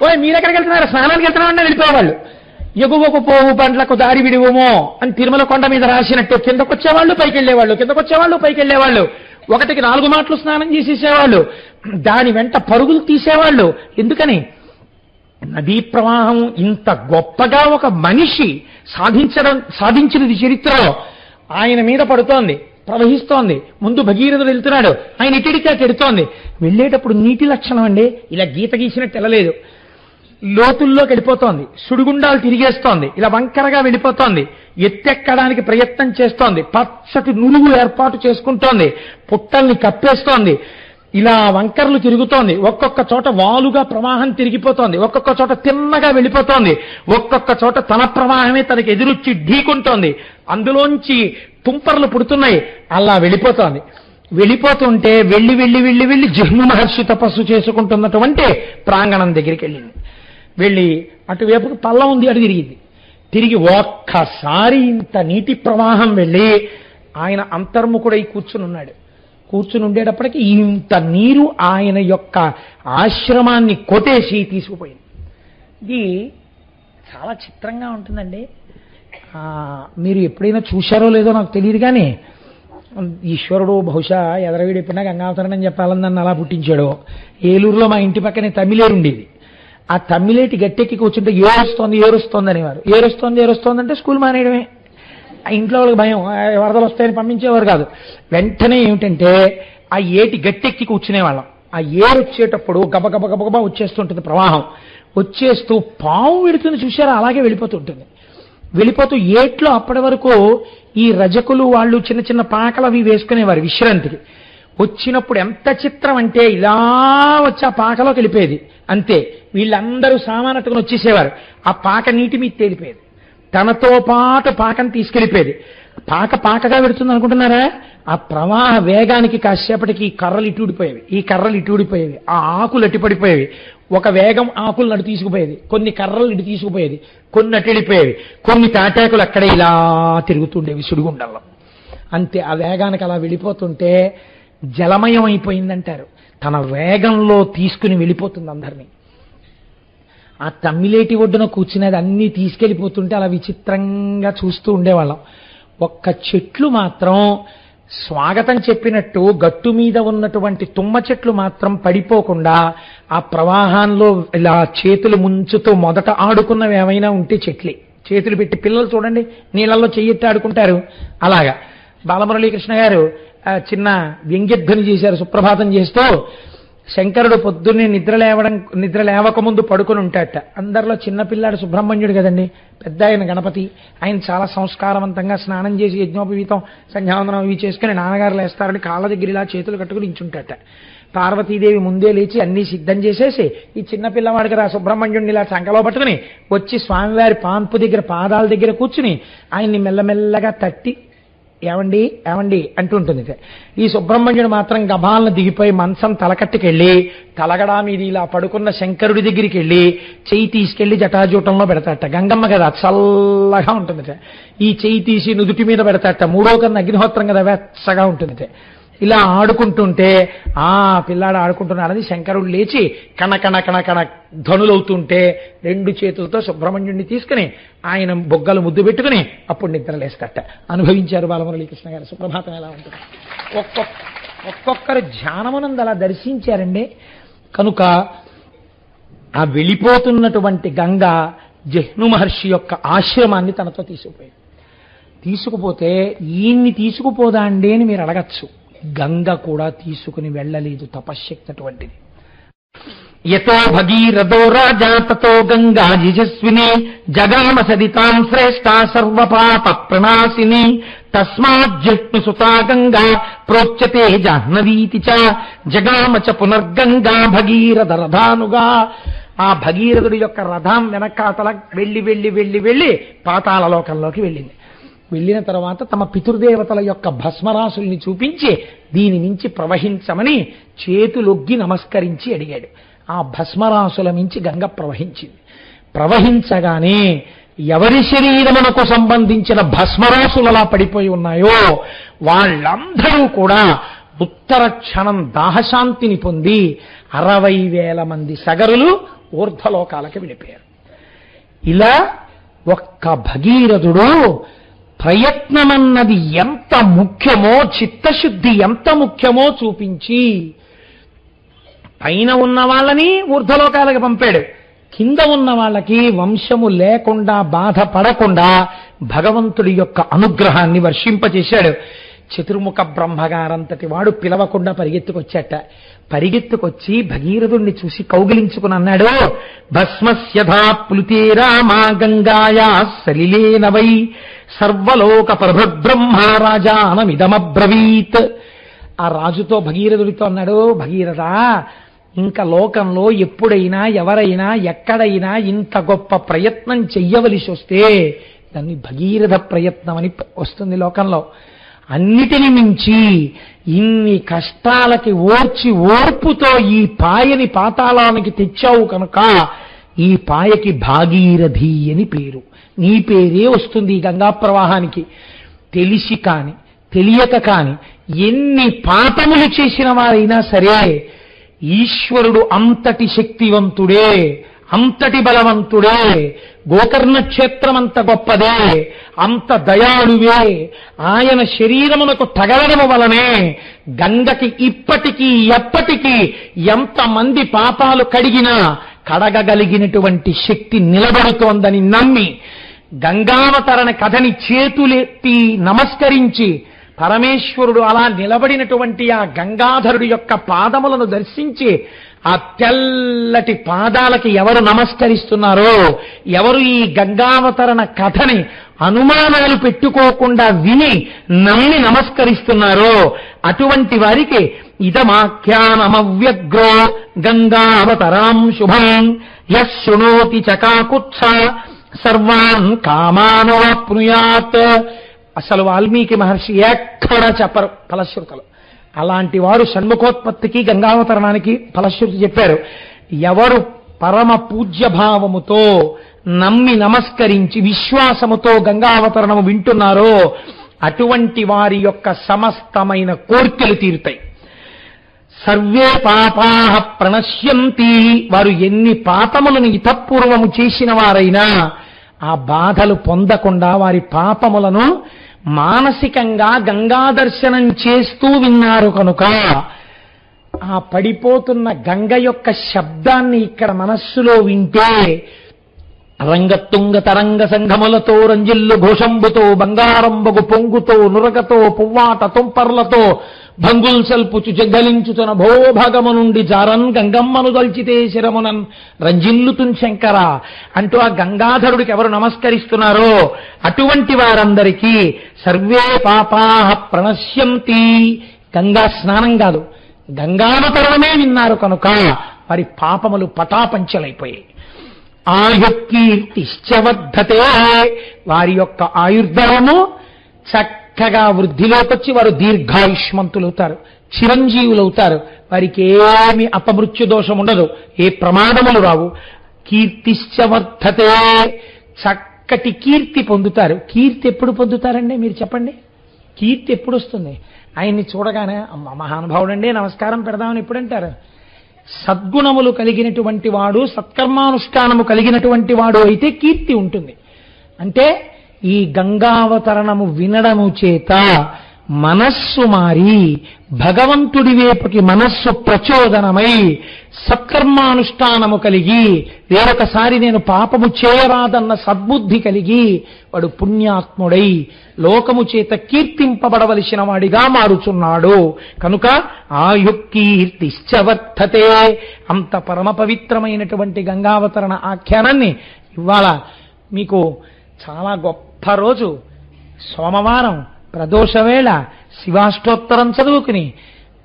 ఓ మీరెక్కడికి వెళ్తున్నారు, స్నానానికి వెళ్తున్నామంటే వెళ్ళిపోయేవాళ్ళు. ఎగువకు పోవు బండ్లకు దారి విడివమో అని తిరుమల కొండ మీద రాసినట్టు కిందకొచ్చేవాళ్ళు పైకి వెళ్ళేవాళ్ళు, కిందకొచ్చేవాళ్ళు పైకి వెళ్ళేవాళ్ళు. 1కి 4 మాటలు స్నానం చేసేసేవాళ్ళు, దాని వెంట పరుగులు తీసేవాళ్ళు. ఎందుకని? నదీ ప్రవాహం ఇంత గొప్పగా ఒక మనిషి సాధించినది చరిత్రలో. ఆయన మీద పడుతోంది, ప్రవహిస్తోంది. ముందు భగీరథుడు వెళ్తున్నాడు, ఆయన ఇటుడితే అటు ఎడుతోంది. వెళ్ళేటప్పుడు నీటి లక్షణం అండి, ఇలా గీత గీసినట్టు వెళ్ళలేదు. లోతుల్లోకి వెళ్ళిపోతోంది, సుడిగుండాలు తిరిగేస్తోంది, ఇలా వంకరగా వెళ్ళిపోతోంది, ఎత్తెక్కడానికి ప్రయత్నం చేస్తోంది, పచ్చటి నురుగు ఏర్పాటు చేసుకుంటోంది, పుట్టల్ని కప్పేస్తోంది, ఇలా వంకరలు తిరుగుతోంది, ఒక్కొక్క చోట వాలుగా ప్రవాహం తిరిగిపోతోంది, ఒక్కొక్క చోట తిన్నగా వెళ్ళిపోతోంది, ఒక్కొక్క చోట తన ప్రవాహమే తనకి ఎదురొచ్చి ఢీకుంటోంది, అందులోంచి తుంపర్లు పుడుతున్నాయి, అలా వెళ్ళిపోతోంది. వెళ్ళిపోతుంటే వెళ్ళి వెళ్ళి వెళ్ళి వెళ్ళి జహ్ను మహర్షి తపస్సు చేసుకుంటున్నటువంటి ప్రాంగణం దగ్గరికి వెళ్ళింది. వెళ్ళి అటువైపుకి పల్లం ఉంది, అటు తిరిగింది. తిరిగి ఒక్కసారి ఇంత నీటి ప్రవాహం వెళ్ళి ఆయన అంతర్ముఖుడై కూర్చుని ఉన్నాడు. కూర్చుని ఉండేటప్పటికీ ఇంత నీరు ఆయన యొక్క ఆశ్రమాన్ని కొట్టేసి తీసుకుపోయింది. ఇది చాలా చిత్రంగా ఉంటుందండి. మీరు ఎప్పుడైనా చూశారో లేదో నాకు తెలియదు, కానీ ఈశ్వరుడు బహుశా ఎదరవీడిపోయినా గంగావతరణం చెప్పాలని నన్ను అలా పుట్టించాడు. ఏలూరులో మా ఇంటి పక్కనే తమిళేరు ఉండేది. ఆ తమిళేటి గట్టెక్కి కూర్చుంటే ఏరుస్తోంది ఏరుస్తోంది అనేవారు. ఏరుస్తోంది అంటే స్కూల్ మానేయడమే. ఆ ఇంట్లో వాళ్ళకి భయం, వరదలు వస్తాయని పంపించేవారు కాదు. వెంటనే ఏమిటంటే ఆ ఏటి గట్టెక్కి కూర్చునేవాళ్ళం. ఆ ఏరు వచ్చేటప్పుడు గబగబ గబగబా వచ్చేస్తుంటుంది ప్రవాహం. వచ్చేస్తూ పాము వెళుతుంది చూసారా, అలాగే వెళ్ళిపోతుంటుంది. వెళ్ళిపోతూ ఏట్లో అప్పటి వరకు ఈ రజకులు వాళ్ళు చిన్న చిన్న పాకలు అవి వేసుకునేవారు విశ్రాంతికి. వచ్చినప్పుడు ఎంత చిత్రం అంటే ఇలా వచ్చి ఆ పాకలోకి వెళ్ళిపోయేది అంతే. వీళ్ళందరూ సామానట్టుకుని వచ్చేసేవారు. ఆ పాక నీటి మీద తేలిపోయేది, తనతో పాటు పాకను తీసుకెళ్ళిపోయేది. పాకగా పెడుతుంది అనుకుంటున్నారా? ఆ ప్రవాహ వేగానికి కాసేపటికి ఈ కర్రలు ఇటుడిపోయేవి, ఆ ఆకులు అట్టిపడిపోయేవి. ఒక వేగం ఆకులు నటు తీసుకుపోయేది, కొన్ని కర్రలు ఇటు తీసుకుపోయేది, కొన్ని అటు వెళ్ళిపోయేవి, కొన్ని తాటాకులు అక్కడే ఇలా తిరుగుతుండేవి సుడిగుండంలో. అంతే. ఆ వేగానికి అలా వెళ్ళిపోతుంటే జలమయం అయిపోయిందంటారు. తన వేగంలో తీసుకుని వెళ్ళిపోతుంది అందరినీ. ఆ తమ్మిలేటి ఒడ్డున కూర్చునేది అన్నీ తీసుకెళ్ళిపోతుంటే అలా విచిత్రంగా చూస్తూ ఉండేవాళ్ళం. ఒక్క చెట్లు మాత్రం స్వాగతం చెప్పినట్టు గట్టు మీద ఉన్నటువంటి తుమ్మ చెట్లు మాత్రం పడిపోకుండా ఆ ప్రవాహంలో ఇలా చేతులు ముంచుతూ మొదట ఆడుకున్నవి ఏమైనా ఉంటే చెట్లే. చేతులు పెట్టి పిల్లలు చూడండి నీళ్ళల్లో చెయ్యెత్తి ఆడుకుంటారు, అలాగా. బాలమురళీకృష్ణ గారు చిన్న వ్యంగ్యధ్వని చేశారు సుప్రభాతం చేస్తూ. శంకరుడు పొద్దున్నే నిద్ర లేవకముందు పడుకుని ఉంటాడట. అందరిలో చిన్నపిల్లాడు సుబ్రహ్మణ్యుడు కదండి, పెద్ద ఆయన గణపతి. ఆయన చాలా సంస్కారవంతంగా స్నానం చేసి యజ్ఞోపవీతం సంధ్యావందనం ఇవి చేసుకుని నాన్నగారు లేస్తారని కాళ్ళ దగ్గర ఇలా చేతులు కట్టుకుని ఇంచుంటాడట. పార్వతీదేవి ముందే లేచి అన్నీ సిద్ధం చేసేసి ఈ చిన్నపిల్లవాడికి రా సుబ్రహ్మణ్యుడిని ఇలా చంకలో పట్టుకుని వచ్చి స్వామివారి పాన్పు దగ్గర పాదాల దగ్గర కూర్చుని ఆయన్ని మెల్లమెల్లగా తట్టి ఏమండి అంటుంటుంది. ఈ సుబ్రహ్మణ్యుడు మాత్రం గభాలను దిగిపోయి మంచం తలకట్టుకెళ్ళి తలగడా మీద ఇలా పడుకున్న శంకరుడి దగ్గరికి వెళ్ళి చెయ్యి తీసుకెళ్లి జటాజూటంలో పెడతాట. గంగమ్మ కదా చల్లగా ఉంటుంది. ఈ చెయ్యి తీసి నుదుటి మీద పెడతాట. మూడో కన్నా అగ్నిహోత్రం కదా వెచ్చగా ఉంటుంది. ఇలా ఆడుకుంటుంటే పిల్లాడు ఆడుకుంటున్నాడని శంకరుడు లేచి కణ ధనులవుతుంటే రెండు చేతులతో సుబ్రహ్మణ్యుడిని తీసుకుని ఆయన బొగ్గలు ముద్దు పెట్టుకుని అప్పుడు నిద్రలేస్తట. అనుభవించారు బాలమురళీకృష్ణ గారు. సుప్రభాతం ఎలా ఉంటుంది. ఒక్కొక్కరు ధ్యానమునందు అలా దర్శించారండి. కనుక ఆ వెళ్ళిపోతున్నటువంటి గంగ జహ్ను మహర్షి యొక్క ఆశ్రమాన్ని తనతో తీసుకుపోతే ఈయన్ని తీసుకుపోదా అండి అని మీరు అడగచ్చు. గంగ కూడా తీసుకుని వెళ్ళలేదు, తపశ్శక్తి అటువంటిది. యతో భగీరథో రాజా తతో గంగా యశస్విని జగామ సరితాం శ్రేష్ఠ సర్వపాప ప్రణాశిని తస్మాజ్జిష్ణు సుతా గంగా ప్రోచ్యతే జాహ్నవీతి చ జగామ చ పునర్గంగా భగీరథ రథానుగా. ఆ భగీరథుడి యొక్క రథం వెనకాతల వెళ్ళి వెళ్ళి వెళ్ళి వెళ్ళి పాతాళ లోకంలోకి వెళ్ళింది. వెళ్ళిన తర్వాత తమ పితృదేవతల యొక్క భస్మరాశుల్ని చూపించి దీని నుంచి ప్రవహించమని చేతులొగ్గి నమస్కరించి అడిగాడు. ఆ భస్మరాశుల నుంచి గంగ ప్రవహించింది. ప్రవహించగానే ఎవరి శరీరమునకు సంబంధించిన భస్మరాశులు అలా పడిపోయి ఉన్నాయో వాళ్ళందరూ కూడా ఉత్తర క్షణం దాహశాంతిని పొంది 60,000 మంది సగరులు ఊర్ధ్వలోకాలకి వెళ్ళిపోయారు. ఇలా ఒక్క భగీరథుడు ప్రయత్నమన్నది ఎంత ముఖ్యమో, చిత్తశుద్ధి ఎంత ముఖ్యమో చూపించి పైన ఉన్న వాళ్ళని ఊర్ధ్వలోకాలకు పంపాడు. కింద ఉన్న వాళ్ళకి వంశము లేకుండా బాధపడకుండా భగవంతుడి యొక్క అనుగ్రహాన్ని వర్షింపచేశాడు. చతుర్ముఖ బ్రహ్మగారంతటి వాడు పిలవకుండా పరిగెత్తుకొచ్చాట. పరిగెత్తుకొచ్చి భగీరథుణ్ణి చూసి కౌగిలించుకుని అన్నాడు, భస్మస్యథా ప్లుతే రామా గంగాయా సలిలేన వై సర్వలోక ప్రభబ్రహ్మ రాజానమిదమబ్రవీత్. ఆ రాజుతో భగీరథుడితో అన్నాడు, భగీరథ, ఇంకా లోకంలో ఎప్పుడైనా ఎవరైనా ఎక్కడైనా ఇంత గొప్ప ప్రయత్నం చెయ్యవలసి వస్తే దాన్ని భగీరథ ప్రయత్నం అని వస్తుంది లోకంలో. అన్నిటిని మించి ఇన్ని కష్టాలకి ఓర్పుతో ఈ పాయని పాతాళానికి తెచ్చావు కనుక ఈ పాయకి భాగీరథి అని పేరు. నీ పేరే వస్తుంది ఈ గంగా ప్రవాహానికి. తెలిసి కాని తెలియక కాని ఎన్ని పాపములు చేసిన వారైనా సరే ఈశ్వరుడు అంతటి శక్తివంతుడే, అంతటి బలవంతుడే, గోకర్ణ క్షేత్రం అంత గొప్పదే, అంత దయాళువే. ఆయన శరీరమునకు తగలడము వలనే గంగకి ఇప్పటికీ ఎప్పటికీ ఎంతమంది పాపాలు కడిగినా కడగగలిగినటువంటి శక్తి నిలబడుతోందని నమ్మి గంగావతరణ కథని చేతులెత్తి నమస్కరించి పరమేశ్వరుడు అలా నిలబడినటువంటి ఆ గంగాధరుడి యొక్క పాదములను దర్శించి ఆ తెల్లటి పాదాలకి ఎవరు నమస్కరిస్తున్నారో, ఎవరు ఈ గంగావతరణ కథని అనుమానాలు పెట్టుకోకుండా విని నమ్మి నమస్కరిస్తున్నారో అటువంటి వారికి ఇదమాఖ్యానమవ్యగ్రో గంగావతరాం శుభం యః శృణోతి చకాకుత్స సర్వాన్ కామానవాప్నుయాత్. అసలు వాల్మీకి మహర్షి ఎక్కడా చెప్పరు ఫలశ్రుతులు. అలాంటి వారు షణ్ముఖోత్పత్తికి గంగావతరణానికి ఫలశ్రుతి చెప్పారు. ఎవరు పరమ పూజ్యభావముతో నమ్మి నమస్కరించి విశ్వాసముతో గంగావతరణము వింటున్నారో అటువంటి వారి యొక్క సమస్తమైన కోర్కెలు తీరుతాయి. సర్వే పాపాః ప్రణశ్యంతి. వారు ఎన్ని పాపములను ఇతపూర్వము చేసిన వారైనా ఆ బాధలు పొందకుండా వారి పాపములను మానసికంగా గంగా దర్శనం చేస్తూ విన్నారు కనుక ఆ పడిపోతున్న గంగ యొక్క శబ్దాన్ని ఇక్కడ మనస్సులో వింటే రంగతుంగ తరంగ సంఘములతో రంజిల్లు ఘోషంబుతో బంగారంబగు పొంగుతో నురగతో పువ్వాట తుంపర్లతో భంగుల్ సల్పుచు జగ్గలించుతున్న భోభాగము నుండి జారన్ గంగమ్మను దల్చితే శిరమునన్ రంజిల్లుతున్ శంకర అంటూ ఆ గంగాధరుడికి ఎవరు నమస్కరిస్తున్నారో అటువంటి వారందరికీ సర్వే పాపాః ప్రణశ్యంతి. గంగా స్నానం కాదు, గంగావతరణమే విన్నారు కనుక వారి పాపములు పటాపంచలైపోయాయి. ఆయుకీర్తిశ్చ వర్ధతే. వారి యొక్క ఆయుర్దాయము చక్కగా వృద్ధిలోకొచ్చి వారు దీర్ఘాయుష్మంతులవుతారు, చిరంజీవులవుతారు. వారికి ఏమి అపమృత్యు దోషం ఉండదు, ఏ ప్రమాదములు రావు. కీర్తిశ్చ వర్ధతే. చక్కటి కీర్తి పొందుతారు. కీర్తి ఎప్పుడు పొందుతారండి మీరు చెప్పండి? కీర్తి ఎప్పుడు వస్తుంది? ఆయన్ని చూడగానే అమ్మ మహానుభావుడండి నమస్కారం పెడదామని ఎప్పుడంటారు? సద్గుణములు కలిగినటువంటి వాడు, సత్కర్మానుష్ఠానము కలిగినటువంటి వాడు అయితే కీర్తి ఉంటుంది. అంటే ఈ గంగావతరణము వినడము చేత మనస్సు మారి భగవంతుడి వైపుకి మనస్సు ప్రచోదనమై సత్కర్మానుష్ఠానము కలిగి వేరొకసారి నేను పాపము చేయరాదన్న సద్బుద్ధి కలిగి వాడు పుణ్యాత్ముడై లోకము చేత కీర్తింపబడవలసిన వాడిగా మారుచున్నాడు. కనుక ఆయుకీర్తిశ్చ వర్ధతే. అంత పరమ పవిత్రమైనటువంటి గంగావతరణ ఆఖ్యానాన్ని ఇవాళ మీకు చాలా గొప్ప రోజు సోమవారం ప్రదోషవేళ శివాష్టోత్తరం చదువుకుని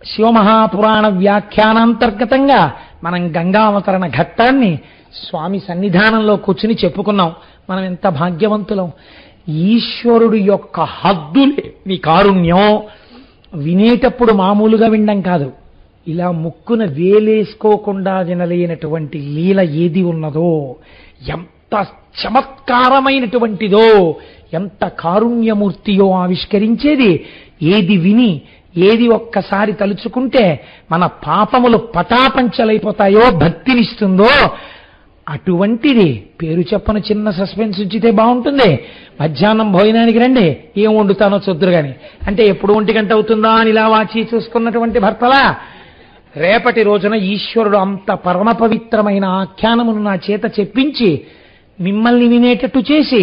శివమహాపురాణ వ్యాఖ్యానాంతర్గతంగా మనం గంగావతరణ ఘట్టాన్ని స్వామి సన్నిధానంలో కూర్చుని చెప్పుకున్నాం. మనం ఎంత భాగ్యవంతులం. ఈశ్వరుడు యొక్క హద్దులేని కారుణ్యం వినేటప్పుడు మామూలుగా వినడం కాదు, ఇలా ముక్కున వేలేసుకోకుండా వినలేనటువంటి లీల ఏది ఉన్నదో, ఎంత చమత్కారమైనటువంటిదో, ఎంత కారుణ్యమూర్తియో ఆవిష్కరించేది ఏది విని ఏది ఒక్కసారి తలుచుకుంటే మన పాపములు పటాపంచలైపోతాయో భక్తినిస్తుందో అటువంటిది. పేరు చెప్పని చిన్న సస్పెన్స్ ఉంచితే బాగుంటుంది. మధ్యాహ్నం భోజనానికి రండి, ఏం వండుతానో చూద్దురు గాని అంటే ఎప్పుడు 1 గంట అవుతుందా అని ఇలా వాచి చూసుకున్నటువంటి భర్తలా రేపటి రోజున ఈశ్వరుడు అంత పరమ పవిత్రమైన ఆఖ్యానమును నా చేత చెప్పించి మిమ్మల్ని వినేటట్టు చేసి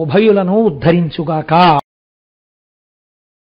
ఉభయులను ఉద్ధరించుగాక.